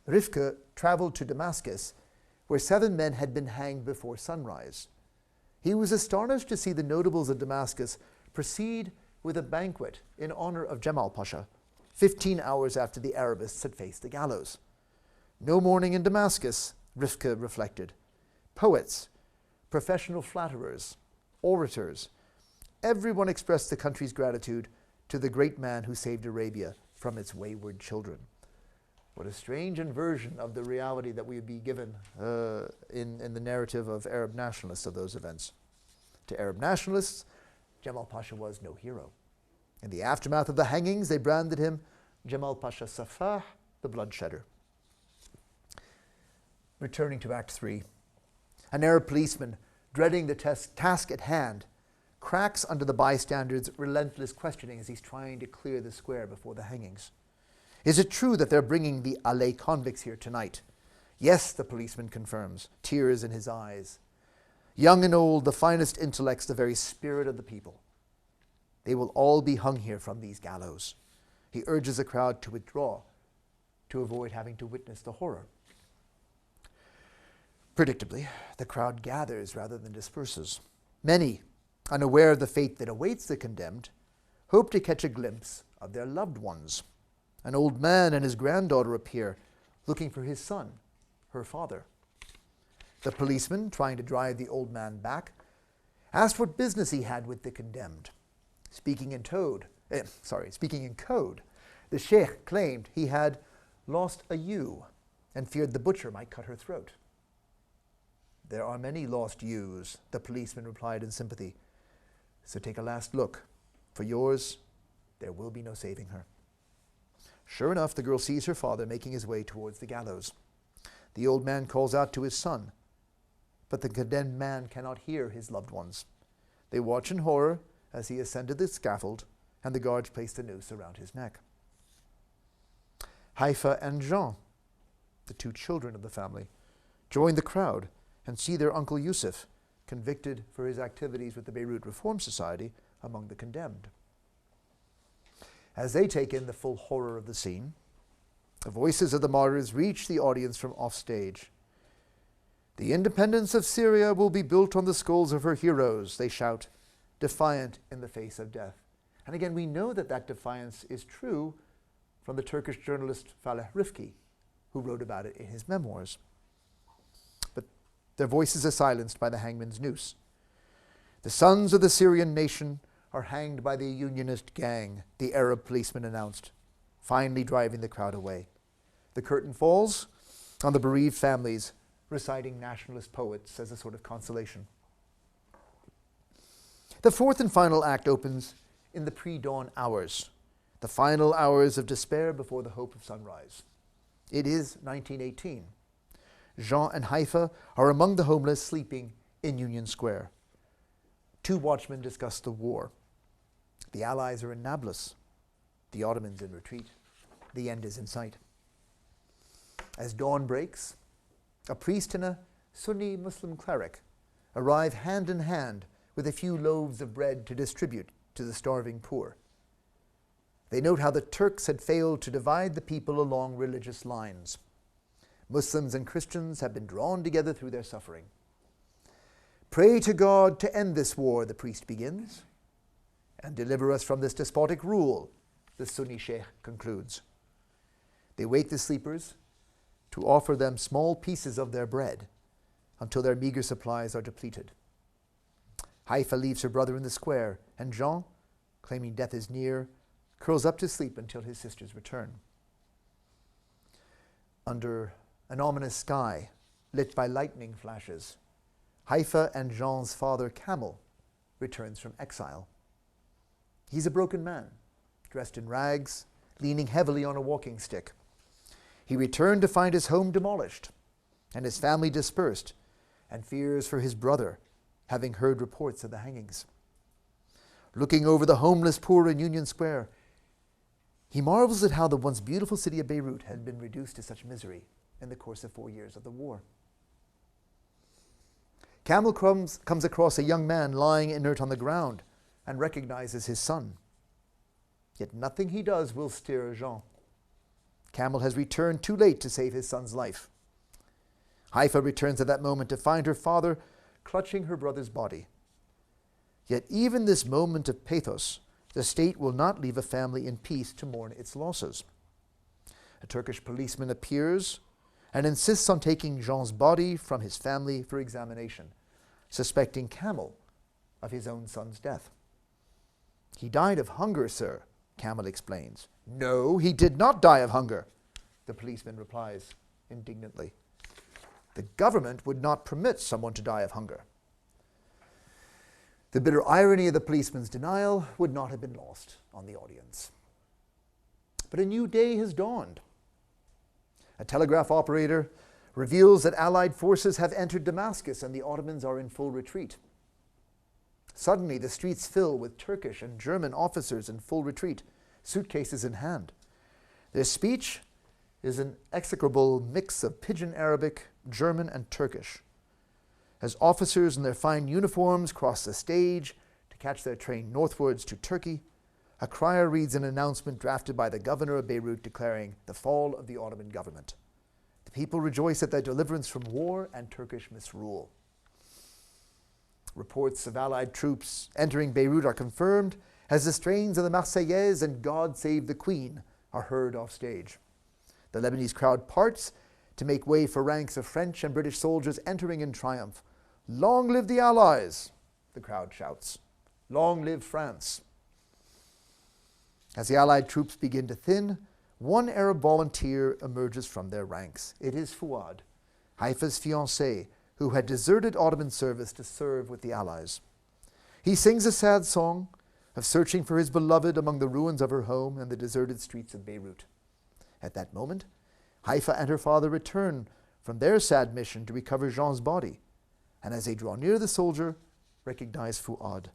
Rıfkı traveled to Damascus, where 7 men had been hanged before sunrise. He was astonished to see the notables of Damascus proceed with a banquet in honor of Cemal Pasha, 15 hours after the Arabists had faced the gallows. No mourning in Damascus, Rıfkı reflected. Poets, professional flatterers, orators, everyone expressed the country's gratitude to the great man who saved Arabia from its wayward children. What a strange inversion of the reality that we would be given in the narrative of Arab nationalists of those events. To Arab nationalists, Cemal Pasha was no hero. In the aftermath of the hangings, they branded him Cemal Pasha Safah, the bloodshedder. Returning to Act 3, an Arab policeman, dreading the task at hand, cracks under the bystanders' relentless questioning as he's trying to clear the square before the hangings. Is it true that they're bringing the Alais convicts here tonight? Yes, the policeman confirms, tears in his eyes. Young and old, the finest intellects, the very spirit of the people. They will all be hung here from these gallows. He urges the crowd to withdraw, to avoid having to witness the horror. Predictably, the crowd gathers rather than disperses. Many, unaware of the fate that awaits the condemned, hope to catch a glimpse of their loved ones. An old man and his granddaughter appear, looking for his son, her father. The policeman, trying to drive the old man back, asked what business he had with the condemned. Speaking in code, the sheikh claimed he had lost a ewe and feared the butcher might cut her throat. There are many lost ewes, the policeman replied in sympathy. So take a last look. For yours, there will be no saving her. Sure enough, the girl sees her father making his way towards the gallows. The old man calls out to his son, but the condemned man cannot hear his loved ones. They watch in horror as he ascended the scaffold, and the guards placed a noose around his neck. Haifa and Jean, the two children of the family, join the crowd and see their uncle Yusuf convicted for his activities with the Beirut Reform Society among the condemned. As they take in the full horror of the scene, the voices of the martyrs reach the audience from offstage. The independence of Syria will be built on the skulls of her heroes, they shout, defiant in the face of death. And again, we know that that defiance is true from the Turkish journalist Faleh Rifki, who wrote about it in his memoirs. But their voices are silenced by the hangman's noose. The sons of the Syrian nation are hanged by the Unionist gang, the Arab policeman announced, finally driving the crowd away. The curtain falls on the bereaved families, reciting nationalist poets as a sort of consolation. The fourth and final act opens in the pre-dawn hours, the final hours of despair before the hope of sunrise. It is 1918. Jean and Haifa are among the homeless sleeping in Union Square. Two watchmen discuss the war. The Allies are in Nablus, the Ottomans in retreat. The end is in sight. As dawn breaks, a priest and a Sunni Muslim cleric arrive hand in hand with a few loaves of bread to distribute to the starving poor. They note how the Turks had failed to divide the people along religious lines. Muslims and Christians have been drawn together through their suffering. Pray to God to end this war, the priest begins, and deliver us from this despotic rule, the Sunni sheikh concludes. They wake the sleepers to offer them small pieces of their bread until their meager supplies are depleted. Haifa leaves her brother in the square, and Jean, claiming death is near, curls up to sleep until his sisters return. Under an ominous sky, lit by lightning flashes, Haifa and Jean's father, Kamel, returns from exile. He's a broken man, dressed in rags, leaning heavily on a walking stick. He returned to find his home demolished and his family dispersed, and fears for his brother, having heard reports of the hangings. Looking over the homeless poor in Union Square, he marvels at how the once beautiful city of Beirut had been reduced to such misery in the course of 4 years of the war. Kamel comes across a young man lying inert on the ground and recognizes his son. Yet nothing he does will stir Jean. Kamel has returned too late to save his son's life. Haifa returns at that moment to find her father clutching her brother's body. Yet even this moment of pathos, the state will not leave a family in peace to mourn its losses. A Turkish policeman appears and insists on taking Jean's body from his family for examination, suspecting Kamel of his own son's death. He died of hunger, sir, Kamel explains. No, he did not die of hunger, the policeman replies indignantly. The government would not permit someone to die of hunger. The bitter irony of the policeman's denial would not have been lost on the audience. But a new day has dawned. A telegraph operator reveals that Allied forces have entered Damascus and the Ottomans are in full retreat. Suddenly, the streets fill with Turkish and German officers in full retreat, suitcases in hand. Their speech is an execrable mix of Pidgin Arabic, German, and Turkish. As officers in their fine uniforms cross the stage to catch their train northwards to Turkey, a crier reads an announcement drafted by the governor of Beirut declaring the fall of the Ottoman government. The people rejoice at their deliverance from war and Turkish misrule. Reports of Allied troops entering Beirut are confirmed as the strains of the Marseillaise and God Save the Queen are heard off stage. The Lebanese crowd parts to make way for ranks of French and British soldiers entering in triumph. "Long live the Allies," the crowd shouts. "Long live France." As the Allied troops begin to thin, one Arab volunteer emerges from their ranks. It is Fuad, Haifa's fiancé, who had deserted Ottoman service to serve with the Allies. He sings a sad song of searching for his beloved among the ruins of her home and the deserted streets of Beirut. At that moment, Haifa and her father return from their sad mission to recover Jean's body, and as they draw near the soldier, recognize Fuad.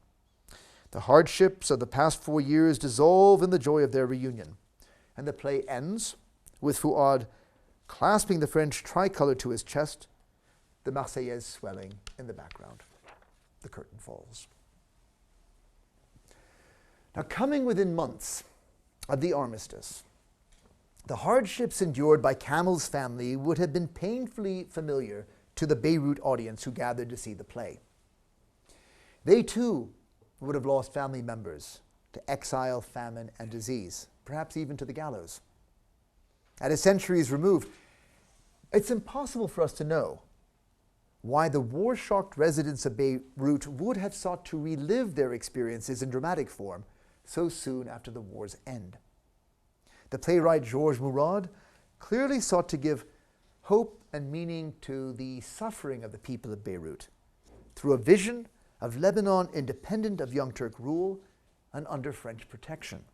The hardships of the past 4 years dissolve in the joy of their reunion, and the play ends with Fuad clasping the French tricolor to his chest, the Marseillaise swelling in the background. The curtain falls. Now, coming within months of the armistice, the hardships endured by Kamel's family would have been painfully familiar to the Beirut audience who gathered to see the play. They too would have lost family members to exile, famine, and disease, perhaps even to the gallows. At a century's remove, it's impossible for us to know why the war-shocked residents of Beirut would have sought to relive their experiences in dramatic form so soon after the war's end. The playwright Georges Mourad clearly sought to give hope and meaning to the suffering of the people of Beirut through a vision of Lebanon independent of Young Turk rule and under French protection.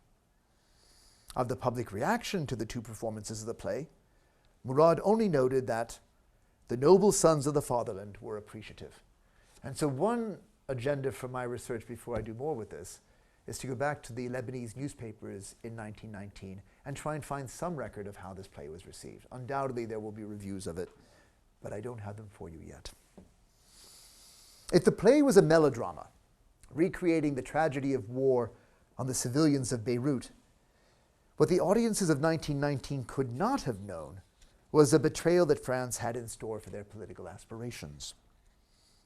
Of the public reaction to the two performances of the play, Mourad only noted that the noble sons of the fatherland were appreciative. And so one agenda for my research before I do more with this is to go back to the Lebanese newspapers in 1919 and try and find some record of how this play was received. Undoubtedly, there will be reviews of it, but I don't have them for you yet. If the play was a melodrama, recreating the tragedy of war on the civilians of Beirut, what the audiences of 1919 could not have known was the betrayal that France had in store for their political aspirations.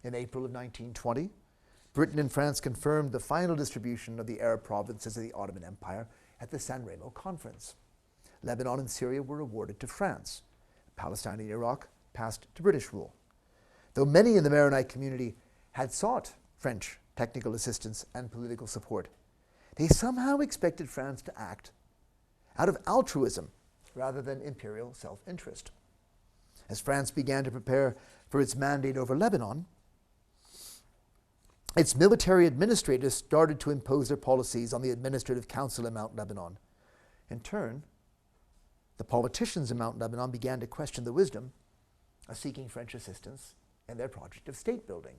In April of 1920, Britain and France confirmed the final distribution of the Arab provinces of the Ottoman Empire at the San Remo Conference. Lebanon and Syria were awarded to France. Palestine and Iraq passed to British rule. Though many in the Maronite community had sought French technical assistance and political support, they somehow expected France to act out of altruism rather than imperial self-interest. As France began to prepare for its mandate over Lebanon, its military administrators started to impose their policies on the Administrative Council in Mount Lebanon. In turn, the politicians in Mount Lebanon began to question the wisdom of seeking French assistance in their project of state building.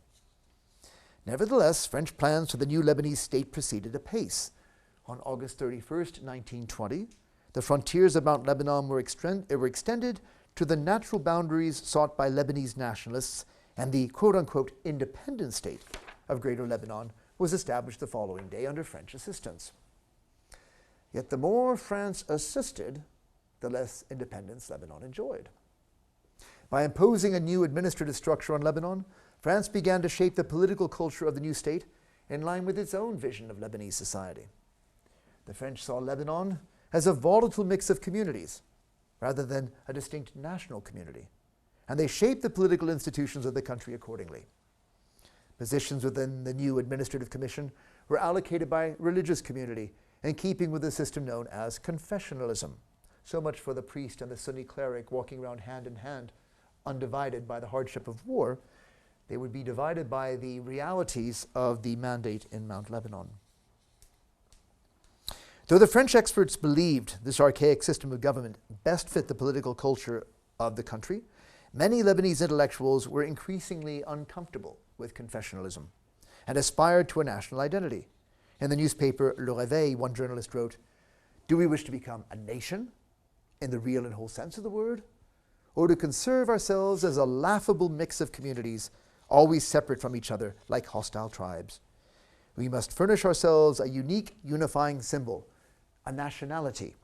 Nevertheless, French plans for the new Lebanese state proceeded apace. On August 31st, 1920, the frontiers of Mount Lebanon were extended to the natural boundaries sought by Lebanese nationalists, and the quote-unquote independent state of Greater Lebanon was established the following day under French assistance. Yet the more France assisted, the less independence Lebanon enjoyed. By imposing a new administrative structure on Lebanon, France began to shape the political culture of the new state in line with its own vision of Lebanese society. The French saw Lebanon as a volatile mix of communities rather than a distinct national community, and they shaped the political institutions of the country accordingly. Positions within the new administrative commission were allocated by religious community in keeping with the system known as confessionalism. So much for the priest and the Sunni cleric walking around hand in hand, undivided by the hardship of war. They would be divided by the realities of the mandate in Mount Lebanon. Though the French experts believed this archaic system of government best fit the political culture of the country, many Lebanese intellectuals were increasingly uncomfortable with confessionalism and aspired to a national identity. In the newspaper Le Réveil, one journalist wrote, "Do we wish to become a nation in the real and whole sense of the word, or to conserve ourselves as a laughable mix of communities, always separate from each other like hostile tribes. We must furnish ourselves a unique unifying symbol, a nationality.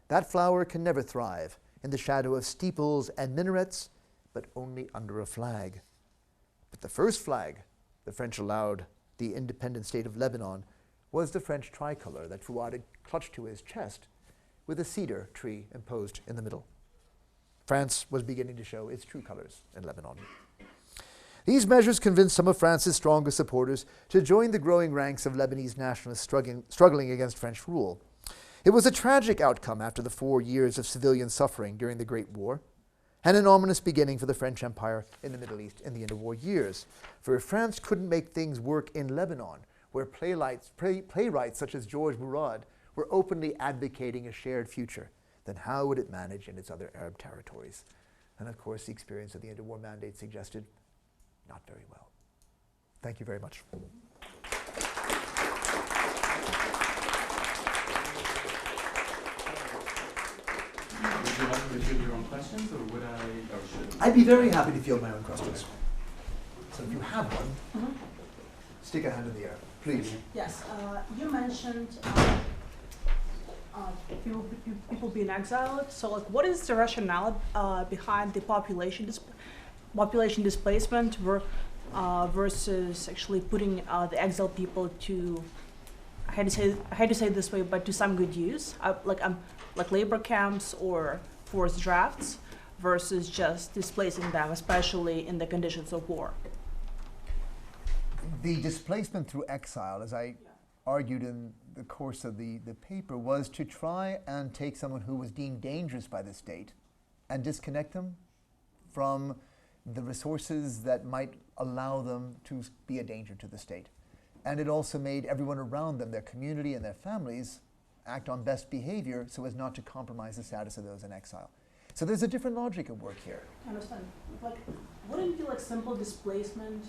That flower can never thrive in the shadow of steeples and minarets, but only under a flag. But the first flag the French allowed the independent state of Lebanon was the French tricolor that Fuad had clutched to his chest with a cedar tree imposed in the middle. France was beginning to show its true colors in Lebanon. These measures convinced some of France's strongest supporters to join the growing ranks of Lebanese nationalists struggling against French rule. It was a tragic outcome after the 4 years of civilian suffering during the Great War, and an ominous beginning for the French Empire in the Middle East in the interwar years. For if France couldn't make things work in Lebanon, where playwrights such as Georges Mourad were openly advocating a shared future, then how would it manage in its other Arab territories? And of course, the experience of the interwar mandate suggested not very well. Thank you very much. Would you like to field your own questions, or would I, or should? I'd be very happy to field my own questions. So if you have one, stick a hand in the air, please. Yes, you mentioned people being exiled. So, like, what is the rationale behind the population displacement versus actually putting the exiled people to, I hate to say it this way, but to some good use, like labor camps or forced drafts, versus just displacing them, especially in the conditions of war? The displacement through exile, as I argued in the course of the paper, was to try and take someone who was deemed dangerous by the state and disconnect them from the resources that might allow them to be a danger to the state. And it also made everyone around them, their community and their families, act on best behavior so as not to compromise the status of those in exile. So there's a different logic at work here. I understand. Like, wouldn't it be like simple displacement?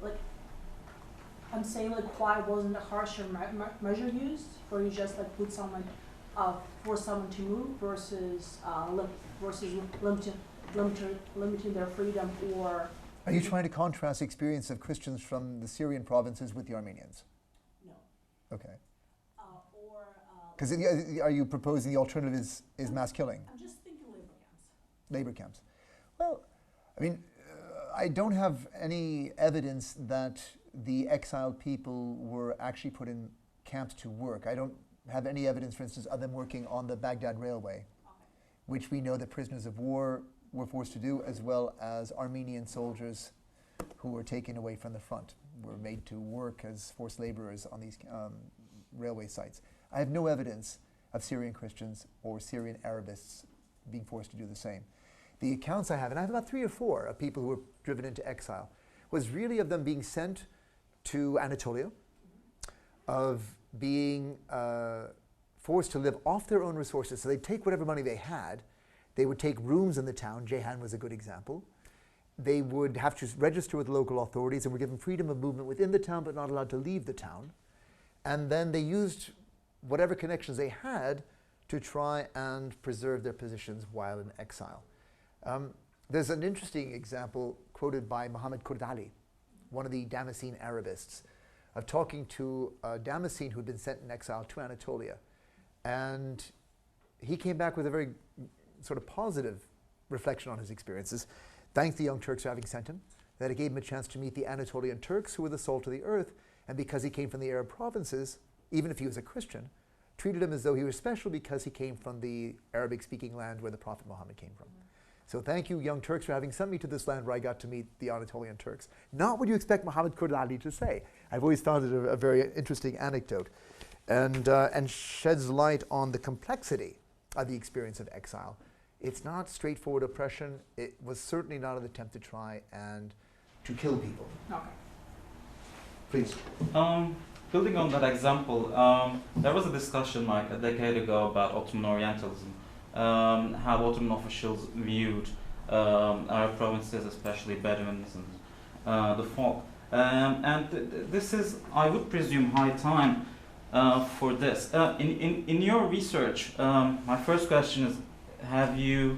Like, I'm saying, like, why wasn't a harsher measure used, where you just like put someone, force someone to move versus limiting their freedom? Or are you trying to contrast the experience of Christians from the Syrian provinces with the Armenians? No. Okay. Because are you proposing the alternative is mass killing? I'm just thinking labor camps. Labor camps. Well, I mean, I don't have any evidence that the exiled people were actually put in camps to work. I don't have any evidence, for instance, of them working on the Baghdad Railway, which we know that prisoners of war were forced to do, as well as Armenian soldiers who were taken away from the front, were made to work as forced laborers on these railway sites. I have no evidence of Syrian Christians or Syrian Arabists being forced to do the same. The accounts I have, and I have about 3 or 4 of people who were driven into exile, was really of them being sent to Anatolia, of being forced to live off their own resources. So they'd take whatever money they had, they would take rooms in the town. Jehan was a good example. They would have to register with local authorities and were given freedom of movement within the town but not allowed to leave the town. And then they used whatever connections they had to try and preserve their positions while in exile. There's an interesting example quoted by Muhammad Kurdali, one of the Damascene Arabists, of talking to a Damascene who'd been sent in exile to Anatolia. And he came back with a very sort of positive reflection on his experiences. Thanked the Young Turks for having sent him, that it gave him a chance to meet the Anatolian Turks, who were the salt of the earth, and because he came from the Arab provinces, even if he was a Christian, treated him as though he was special because he came from the Arabic-speaking land where the Prophet Muhammad came from. So thank you, Young Turks, for having sent me to this land where I got to meet the Anatolian Turks. Not what you expect Muhammad Kurdali to say. I've always found it a very interesting anecdote, and sheds light on the complexity of the experience of exile. It's not straightforward oppression. It was certainly not an attempt to try and to kill people. Okay. Please. Building on that example, there was a discussion like a decade ago about Ottoman Orientalism, how Ottoman officials viewed Arab provinces, especially Bedouins and the folk. This is, I would presume, high time for this. In your research, my first question is, have you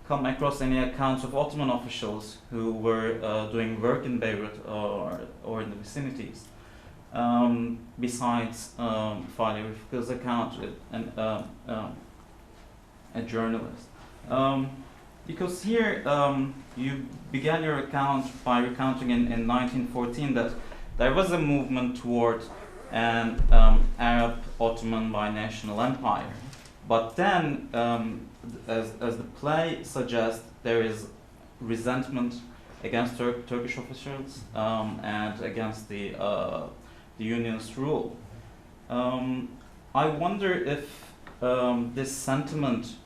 come across any accounts of Ottoman officials who were doing work in Beirut or in the vicinities, besides Fali Rifka's account and a journalist? Because here you began your account by recounting in 1914 that there was a movement toward an Arab Ottoman binational empire. But then, as the play suggests, there is resentment against Turkish officials and against the unionist rule. I wonder if this sentiment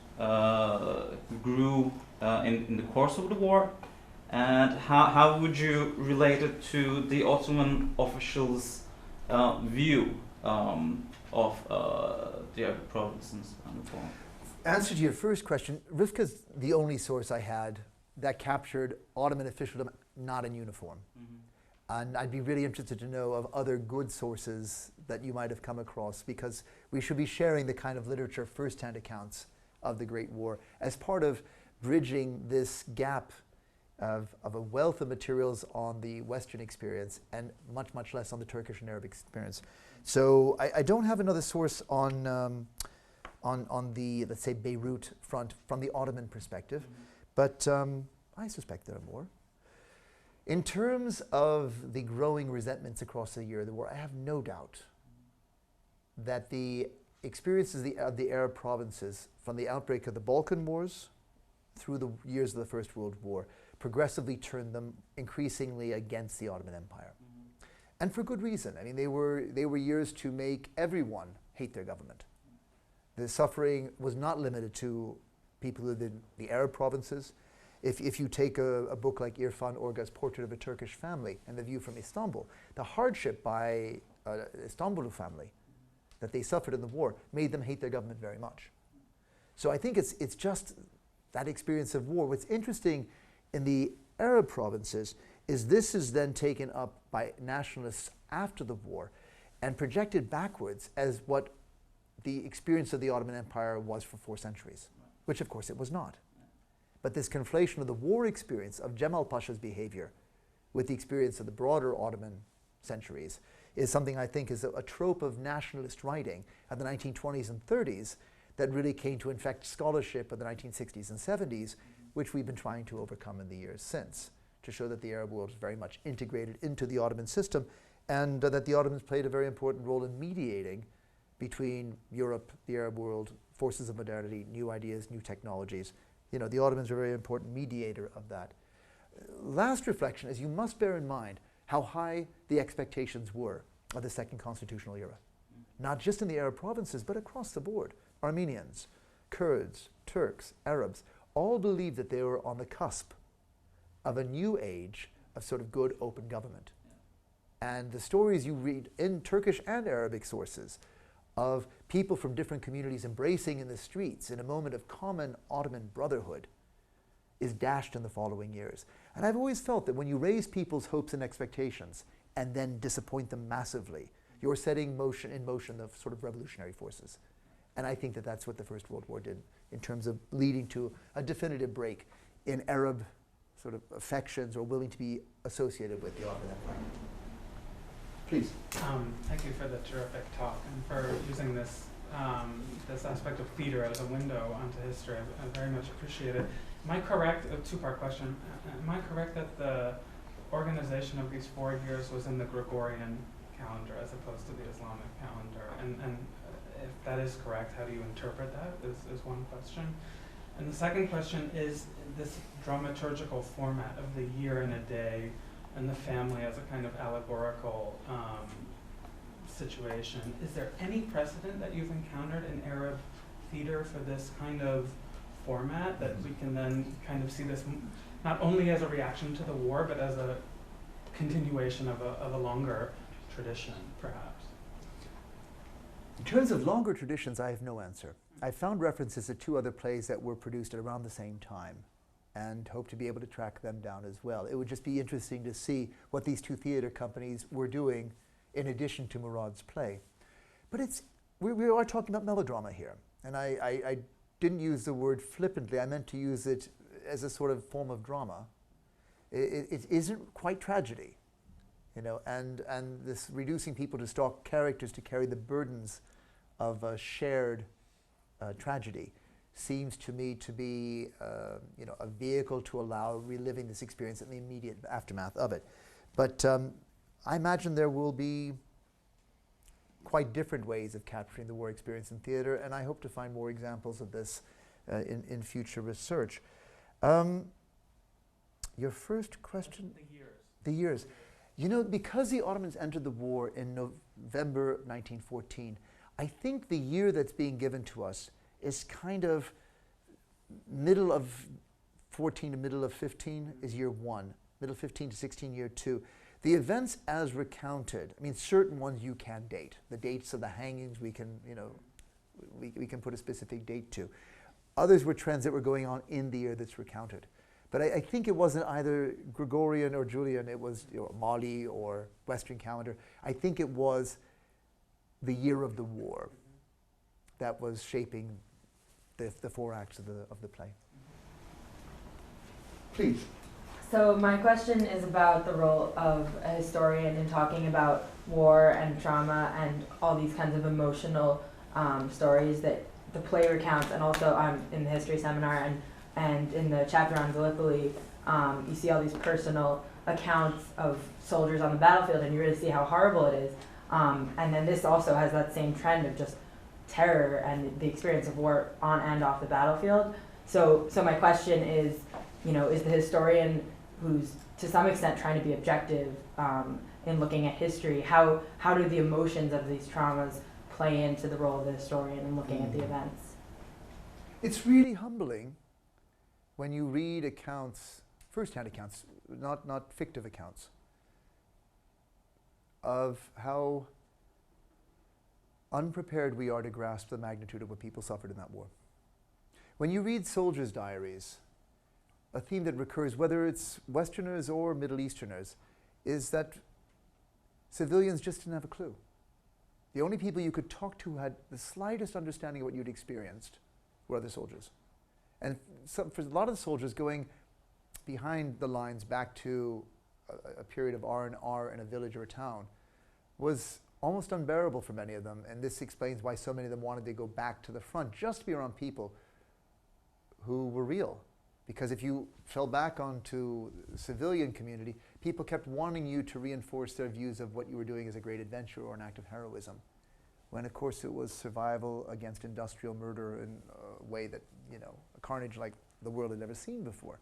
grew in the course of the war, and how would you relate it to the Ottoman officials' view of the Arab provinces and the war? Answer to your first question, Rivka's the only source I had that captured Ottoman officialdom not in uniform. Mm-hmm. And I'd be really interested to know of other good sources that you might have come across, because we should be sharing the kind of literature, first-hand accounts of the Great War as part of bridging this gap of a wealth of materials on the Western experience and much, much less on the Turkish and Arab experience. So I don't have another source on the, let's say, Beirut front from the Ottoman perspective, but I suspect there are more. In terms of the growing resentments across the year of the war, I have no doubt that the experiences of the Arab provinces from the outbreak of the Balkan Wars through the years of the First World War progressively turned them increasingly against the Ottoman Empire. Mm-hmm. And for good reason. I mean, they were years to make everyone hate their government. The suffering was not limited to people who lived in the Arab provinces. If you take a book like Irfan Orga's Portrait of a Turkish Family and The View from Istanbul, the hardship by Istanbul family that they suffered in the war made them hate their government very much. So I think it's just that experience of war. What's interesting in the Arab provinces is this is then taken up by nationalists after the war and projected backwards as what the experience of the Ottoman Empire was for 4 centuries, which of course it was not. But this conflation of the war experience of Cemal Pasha's behavior with the experience of the broader Ottoman centuries is something I think is a trope of nationalist writing of the 1920s and 30s that really came to infect scholarship of the 1960s and 70s, which we've been trying to overcome in the years since, to show that the Arab world is very much integrated into the Ottoman system, and that the Ottomans played a very important role in mediating between Europe, the Arab world, forces of modernity, new ideas, new technologies. You know, the Ottomans are a very important mediator of that. Last reflection is you must bear in mind how high the expectations were of the Second Constitutional Era, not just in the Arab provinces, but across the board. Armenians, Kurds, Turks, Arabs, all believed that they were on the cusp of a new age of sort of good, open government. And the stories you read in Turkish and Arabic sources of people from different communities embracing in the streets in a moment of common Ottoman brotherhood is dashed in the following years. And I've always felt that when you raise people's hopes and expectations and then disappoint them massively, you're setting in motion the sort of revolutionary forces. And I think that that's what the First World War did in terms of leading to a definitive break in Arab sort of affections or willing to be associated with the Ottoman Empire. Please. Thank you for the terrific talk and for using this this aspect of theater as a window onto history. I very much appreciate it. Am I correct, a two-part question, am I correct that the organization of these 4 years was in the Gregorian calendar as opposed to the Islamic calendar? And if that is correct, how do you interpret that is one question. And the second question is this dramaturgical format of the year and a day and the family as a kind of allegorical situation. Is there any precedent that you've encountered in Arab theater for this kind of format that we can then kind of see this not only as a reaction to the war, but as a continuation of a longer tradition, perhaps? In terms of longer traditions, I have no answer. I found references to 2 other plays that were produced at around the same time and hope to be able to track them down as well. It would just be interesting to see what these 2 theater companies were doing in addition to Murad's play. But we are talking about melodrama here. And I didn't use the word flippantly. I meant to use it as a sort of form of drama. It isn't quite tragedy, and this reducing people to stock characters to carry the burdens of a shared tragedy seems to me to be a vehicle to allow reliving this experience in the immediate aftermath of it. But I imagine there will be quite different ways of capturing the war experience in theater, and I hope to find more examples of this in future research. Your first question? The years. The years. Because the Ottomans entered the war in November 1914, I think the year that's being given to us is kind of middle of 14 to middle of 15 is year 1, middle 15 to 16 year 2. The events as recounted, certain ones you can date. The dates of the hangings we can, we can put a specific date to. Others were trends that were going on in the year that's recounted. But I think it wasn't either Gregorian or Julian, it was Mali or Western calendar. I think it was the year of the war that was shaping the 4 acts of the play. Please. So my question is about the role of a historian in talking about war and trauma and all these kinds of emotional stories that the play recounts, and also in the history seminar and in the chapter on Gallipoli, you see all these personal accounts of soldiers on the battlefield, and you really see how horrible it is. And then this also has that same trend of just terror and the experience of war on and off the battlefield. So my question is, is the historian who's to some extent trying to be objective in looking at history, how do the emotions of these traumas play into the role of the historian in looking at the events? It's really humbling when you read accounts, first-hand accounts, not fictive accounts, of how unprepared we are to grasp the magnitude of what people suffered in that war. When you read soldiers' diaries, a theme that recurs, whether it's Westerners or Middle Easterners, is that civilians just didn't have a clue. The only people you could talk to who had the slightest understanding of what you'd experienced were other soldiers. And for a lot of the soldiers, going behind the lines back to a period of R&R in a village or a town was almost unbearable for many of them. And this explains why so many of them wanted to go back to the front, just to be around people who were real. Because if you fell back onto the civilian community, people kept wanting you to reinforce their views of what you were doing as a great adventure or an act of heroism, when of course it was survival against industrial murder in a way that, a carnage like the world had never seen before.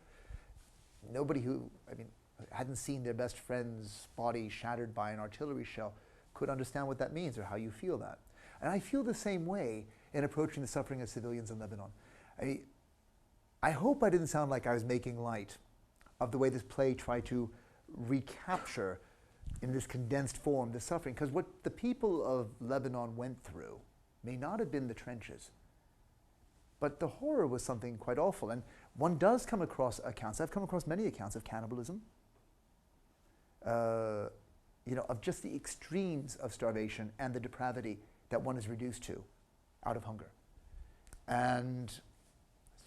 Nobody who, hadn't seen their best friend's body shattered by an artillery shell could understand what that means or how you feel that. And I feel the same way in approaching the suffering of civilians in Lebanon. I hope I didn't sound like I was making light of the way this play tried to recapture in this condensed form the suffering, because what the people of Lebanon went through may not have been the trenches, but the horror was something quite awful. And one does come across accounts, I've come across many accounts of cannibalism, of just the extremes of starvation and the depravity that one is reduced to out of hunger. And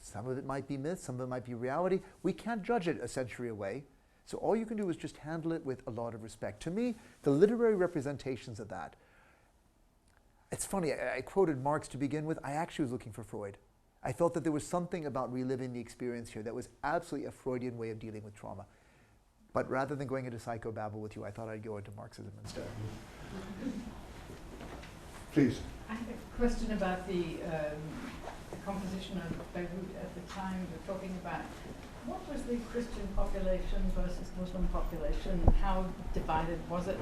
some of it might be myth, some of it might be reality. We can't judge it a century away. So all you can do is just handle it with a lot of respect. To me, the literary representations of that, it's funny, I quoted Marx to begin with. I actually was looking for Freud. I felt that there was something about reliving the experience here that was absolutely a Freudian way of dealing with trauma. But rather than going into psychobabble with you, I thought I'd go into Marxism instead. Please. I have a question about the composition of Beirut at the time. We're talking about what was the Christian population versus Muslim population? How divided was it?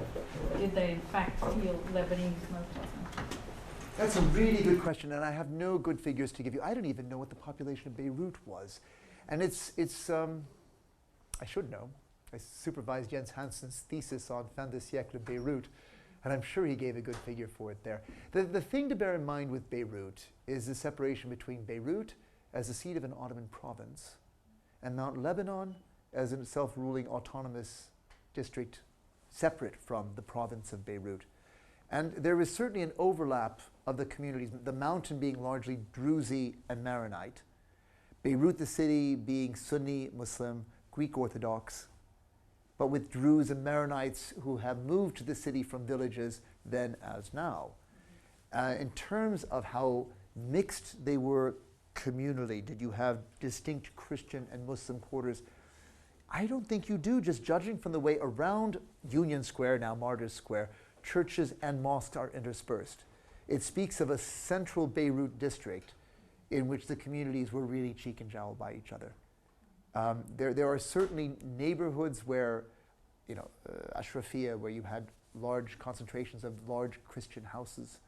Did they in fact feel Lebanese, most of them? That's a really good question, and I have no good figures to give you. I don't even know what the population of Beirut was. And I should know. I supervised Jens Hansen's thesis on Fin de siècle Beirut, and I'm sure he gave a good figure for it there. The thing to bear in mind with Beirut is the separation between Beirut as the seat of an Ottoman province and Mount Lebanon as a self-ruling autonomous district separate from the province of Beirut. And there is certainly an overlap of the communities, the mountain being largely Druze and Maronite, Beirut, the city, being Sunni, Muslim, Greek Orthodox, but with Druze and Maronites who have moved to the city from villages then as now. In terms of how mixed they were communally, did you have distinct Christian and Muslim quarters? I don't think you do, just judging from the way around Union Square, now Martyrs Square, churches and mosques are interspersed. It speaks of a central Beirut district in which the communities were really cheek and jowl by each other. There are certainly neighborhoods where, Ashrafia, where you had large concentrations of large Christian houses.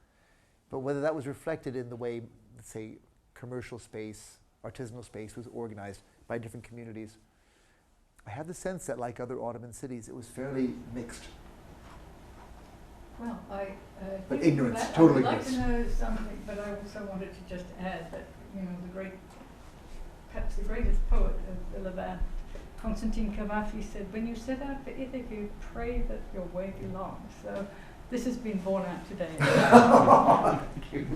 But whether that was reflected in the way, let's say, commercial space, artisanal space was organized by different communities, I had the sense that, like other Ottoman cities, it was fairly mixed. Well, But think ignorance, that total I would like ignorance. to know something, but I also wanted to just add that, perhaps the greatest poet of the Levant, Constantine Cavafy, said, when you set out for Ithaca, you pray that your way be long. So this has been borne out today. Thank you.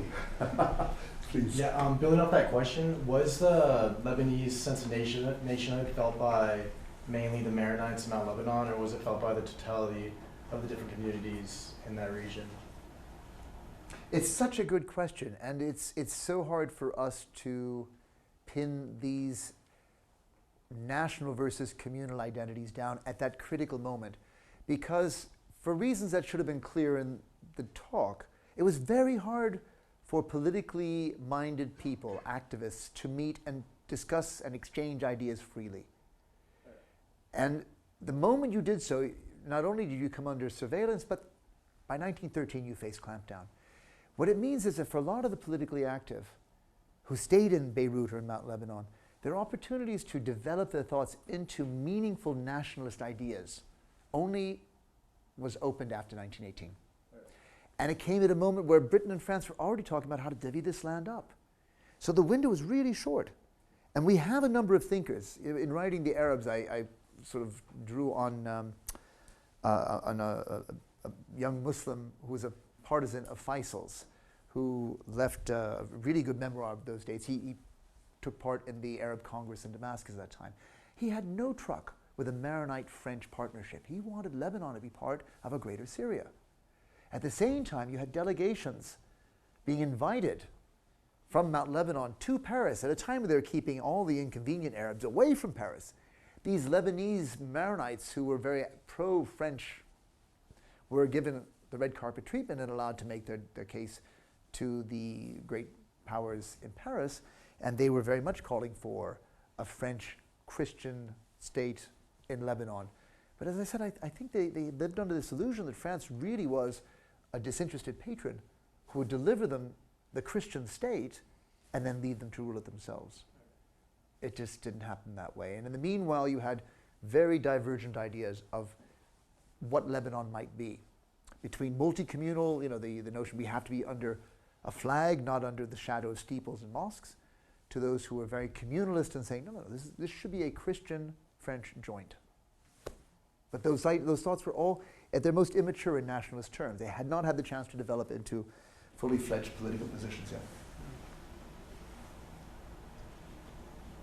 Please. Yeah, building off that question, was the Lebanese sense of nationhood felt by mainly the Maronites in Mount Lebanon, or was it felt by the totality of the different communities in that region? It's such a good question, and it's so hard for us to pin these national versus communal identities down at that critical moment, because for reasons that should have been clear in the talk, it was very hard for politically minded people, activists, to meet and discuss and exchange ideas freely. And the moment you did so, not only did you come under surveillance, but by 1913 you faced clampdown. What it means is that for a lot of the politically active who stayed in Beirut or in Mount Lebanon, their opportunities to develop their thoughts into meaningful nationalist ideas only was opened after 1918. And it came at a moment where Britain and France were already talking about how to divvy this land up. So the window was really short. And we have a number of thinkers. In writing The Arabs, I sort of drew on a young Muslim who was a partisan of Faisal's, who left a really good memoir of those days. He took part in the Arab Congress in Damascus at that time. He had no truck with a Maronite-French partnership. He wanted Lebanon to be part of a greater Syria. At the same time, you had delegations being invited from Mount Lebanon to Paris at a time when they were keeping all the inconvenient Arabs away from Paris. These Lebanese Maronites who were very pro-French were given the red carpet treatment and allowed to make their case to the great powers in Paris, and they were very much calling for a French Christian state in Lebanon. But as I said, I think they lived under this illusion that France really was a disinterested patron who would deliver them the Christian state and then leave them to rule it themselves. It just didn't happen that way. And in the meanwhile, you had very divergent ideas of what Lebanon might be. Between multi-communal, the notion we have to be under a flag, not under the shadow of steeples and mosques, to those who were very communalist and saying, no, this should be a Christian-French joint. But those thoughts were all at their most immature in nationalist terms. They had not had the chance to develop into fully fledged political positions yet.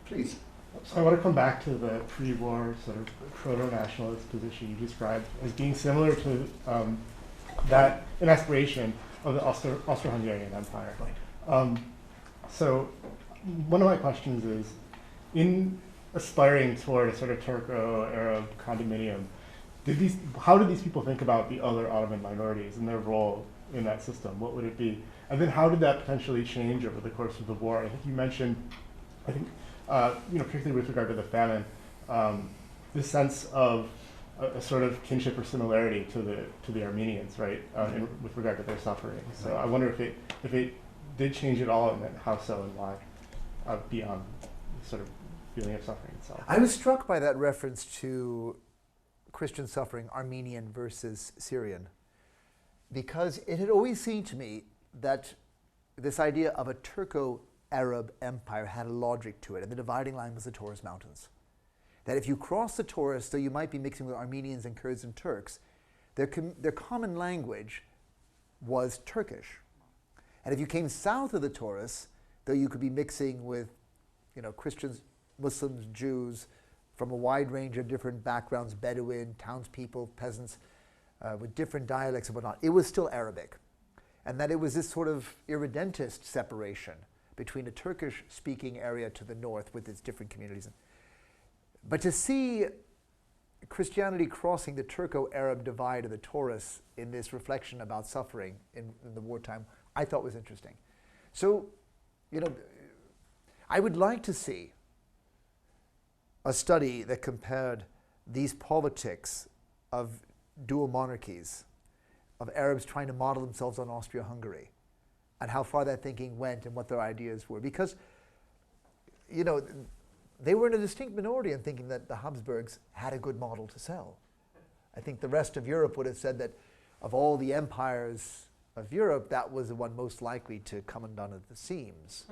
Please. So I want to come back to the pre-war sort of proto-nationalist position you described as being similar to that an aspiration of the Austro-Hungarian Empire. Right. So one of my questions is, in aspiring toward a sort of Turco-Arab condominium, how did these people think about the other Ottoman minorities and their role in that system? What would it be? And then how did that potentially change over the course of the war? I think you mentioned, particularly with regard to the famine, this sense of a sort of kinship or similarity to the Armenians, right, with regard to their suffering. So I wonder if it did change at all, and then how so and why, beyond sort of feeling of suffering itself. I was struck by that reference to Christian suffering, Armenian versus Syrian, because it had always seemed to me that this idea of a Turco-Arab empire had a logic to it, and the dividing line was the Taurus Mountains. That if you cross the Taurus, though you might be mixing with Armenians and Kurds and Turks, their common language was Turkish. And if you came south of the Taurus, though you could be mixing with, Christians, Muslims, Jews, from a wide range of different backgrounds, Bedouin, townspeople, peasants, with different dialects and whatnot, it was still Arabic. And that it was this sort of irredentist separation between a Turkish-speaking area to the north with its different communities. But to see Christianity crossing the Turco-Arab divide of the Taurus in this reflection about suffering in the wartime, I thought was interesting. So, I would like to see a study that compared these politics of dual monarchies, of Arabs trying to model themselves on Austria-Hungary, and how far that thinking went and what their ideas were. Because, they were in a distinct minority in thinking that the Habsburgs had a good model to sell. I think the rest of Europe would have said that of all the empires of Europe, that was the one most likely to come undone at the seams.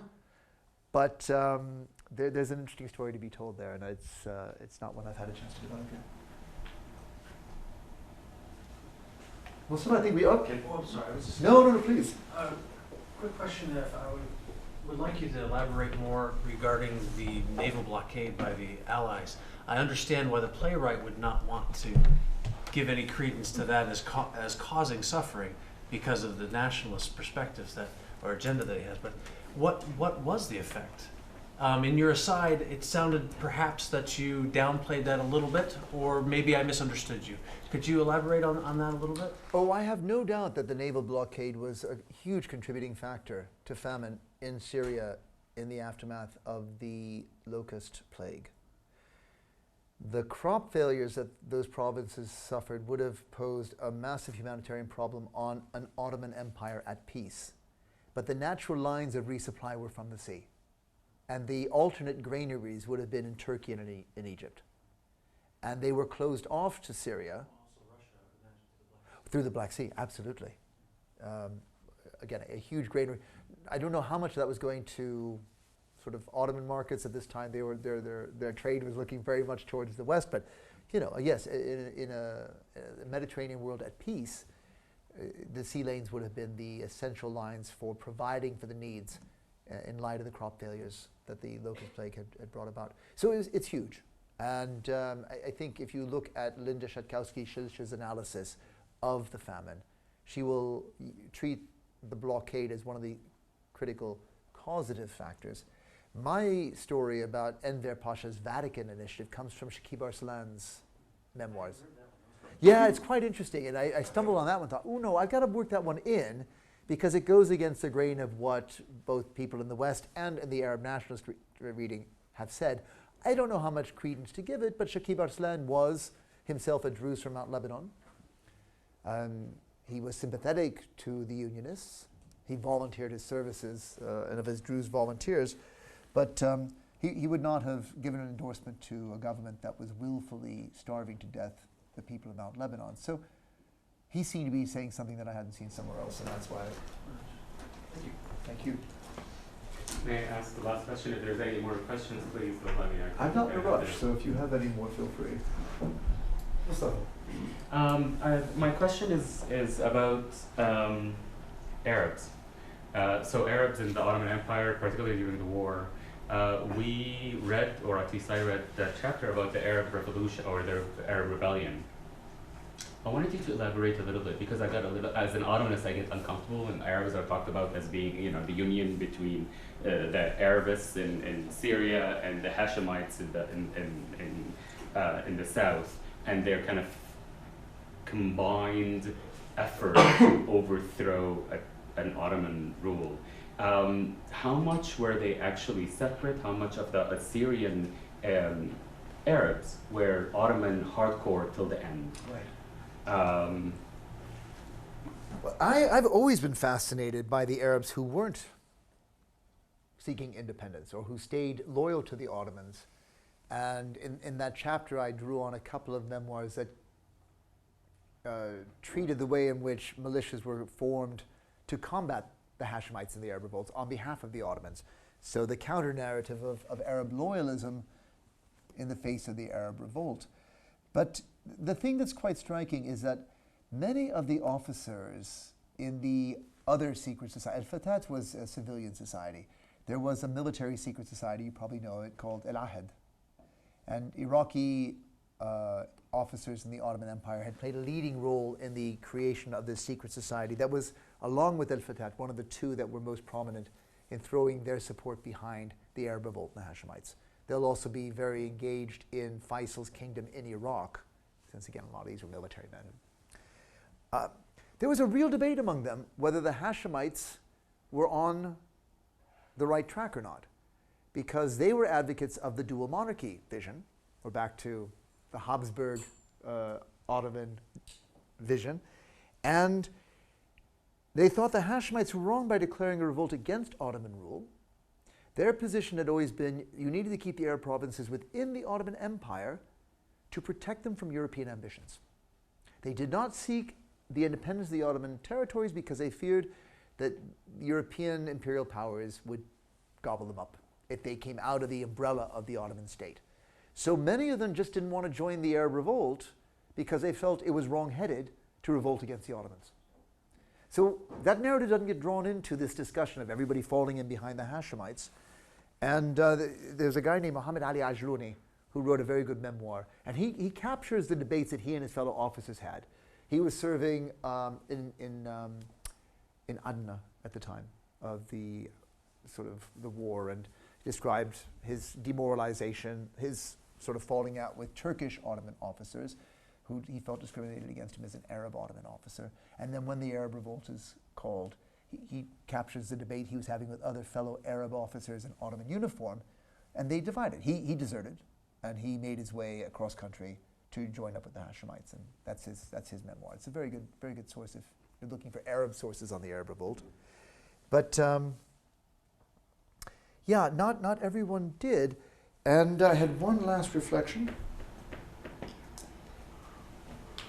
But there's an interesting story to be told there, and it's not one I've had a chance to develop yet. Well, so I think we okay. Oh, I'm sorry. I was just No, please. Quick question. If I would like you to elaborate more regarding the naval blockade by the Allies. I understand why the playwright would not want to give any credence to that as causing suffering because of the nationalist perspectives or agenda that he has. But what was the effect? In your aside, it sounded perhaps that you downplayed that a little bit, or maybe I misunderstood you. Could you elaborate on that a little bit? Oh, I have no doubt that the naval blockade was a huge contributing factor to famine in Syria in the aftermath of the locust plague. The crop failures that those provinces suffered would have posed a massive humanitarian problem on an Ottoman Empire at peace. But the natural lines of resupply were from the sea. And the alternate granaries would have been in Turkey and in Egypt. And they were closed off to Syria. Through the Black Sea, absolutely. Again, a huge granary. I don't know how much of that was going to sort of Ottoman markets at this time. Their trade was looking very much towards the west. But, yes, in a Mediterranean world at peace, the sea lanes would have been the essential lines for providing for the needs in light of the crop failures that the locust plague had brought about. So it's huge. And I think if you look at Linda Schatkowski-Schilsch's analysis of the famine, she will treat the blockade as one of the critical causative factors. My story about Enver Pasha's Vatican initiative comes from Shakib Arslan's memoirs. Yeah, it's quite interesting. And I stumbled on that one and thought, oh no, I've got to work that one in because it goes against the grain of what both people in the West and in the Arab nationalist reading have said. I don't know how much credence to give it, but Shakib Arslan was himself a Druze from Mount Lebanon. He was sympathetic to the Unionists. He volunteered his services and of his Druze volunteers, but he would not have given an endorsement to a government that was willfully starving to death the people of Mount Lebanon. So he seemed to be saying something that I hadn't seen somewhere else, and that's why. Thank you. Thank you. May I ask the last question? If there's any more questions, please don't let me. I'm not in a rush, so if you have any more, feel free. My question is about Arabs. So Arabs in the Ottoman Empire, particularly during the war, we read, or at least I read, that chapter about the Arab Revolution or the Arab Rebellion. I wanted you to elaborate a little bit because I got a little, as an Ottomanist, I get uncomfortable when Arabs are talked about as being, the union between the Arabists in Syria and the Hashemites in the south, and their kind of combined effort to overthrow an Ottoman rule. How much were they actually separate? How much of the Assyrian Arabs were Ottoman hardcore till the end? Right. I've always been fascinated by the Arabs who weren't seeking independence or who stayed loyal to the Ottomans. And in that chapter, I drew on a couple of memoirs that treated the way in which militias were formed to combat the Hashemites and the Arab revolts on behalf of the Ottomans. So the counter-narrative of Arab loyalism in the face of the Arab revolt. But the thing that's quite striking is that many of the officers in the other secret society. Al-Fatat was a civilian society. There was a military secret society, you probably know it, called Al-Ahad. And Iraqi officers in the Ottoman Empire had played a leading role in the creation of this secret society that was, along with Al-Fatat, one of the two that were most prominent in throwing their support behind the Arab revolt and the Hashemites. They'll also be very engaged in Faisal's kingdom in Iraq, since again a lot of these were military men. There was a real debate among them whether the Hashemites were on the right track or not, because they were advocates of the dual monarchy vision. We're back to the Habsburg Ottoman vision. And they thought the Hashemites were wrong by declaring a revolt against Ottoman rule. Their position had always been you needed to keep the Arab provinces within the Ottoman Empire to protect them from European ambitions. They did not seek the independence of the Ottoman territories because they feared that European imperial powers would gobble them up if they came out of the umbrella of the Ottoman state. So many of them just didn't want to join the Arab revolt because they felt it was wrong-headed to revolt against the Ottomans. So that narrative doesn't get drawn into this discussion of everybody falling in behind the Hashemites. And there's a guy named Muhammad Ali Ajluni who wrote a very good memoir. And he captures the debates that he and his fellow officers had. He was serving in Adna at the time of the sort of the war, and described his demoralization, his sort of falling out with Turkish Ottoman officers who he felt discriminated against him as an Arab Ottoman officer. And then when the Arab revolt is called, he captures the debate he was having with other fellow Arab officers in Ottoman uniform, and they divided. He deserted, and he made his way across country to join up with the Hashemites, and that's his memoir. It's a very good source if you're looking for Arab sources on the Arab revolt. But yeah, not everyone did. And I had one last reflection.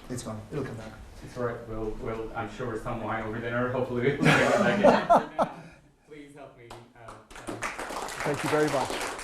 It's gone. It'll come back. It's all right. We'll I'm sure some wine over dinner. Hopefully we'll get it back in. Please help me. Thank you very much.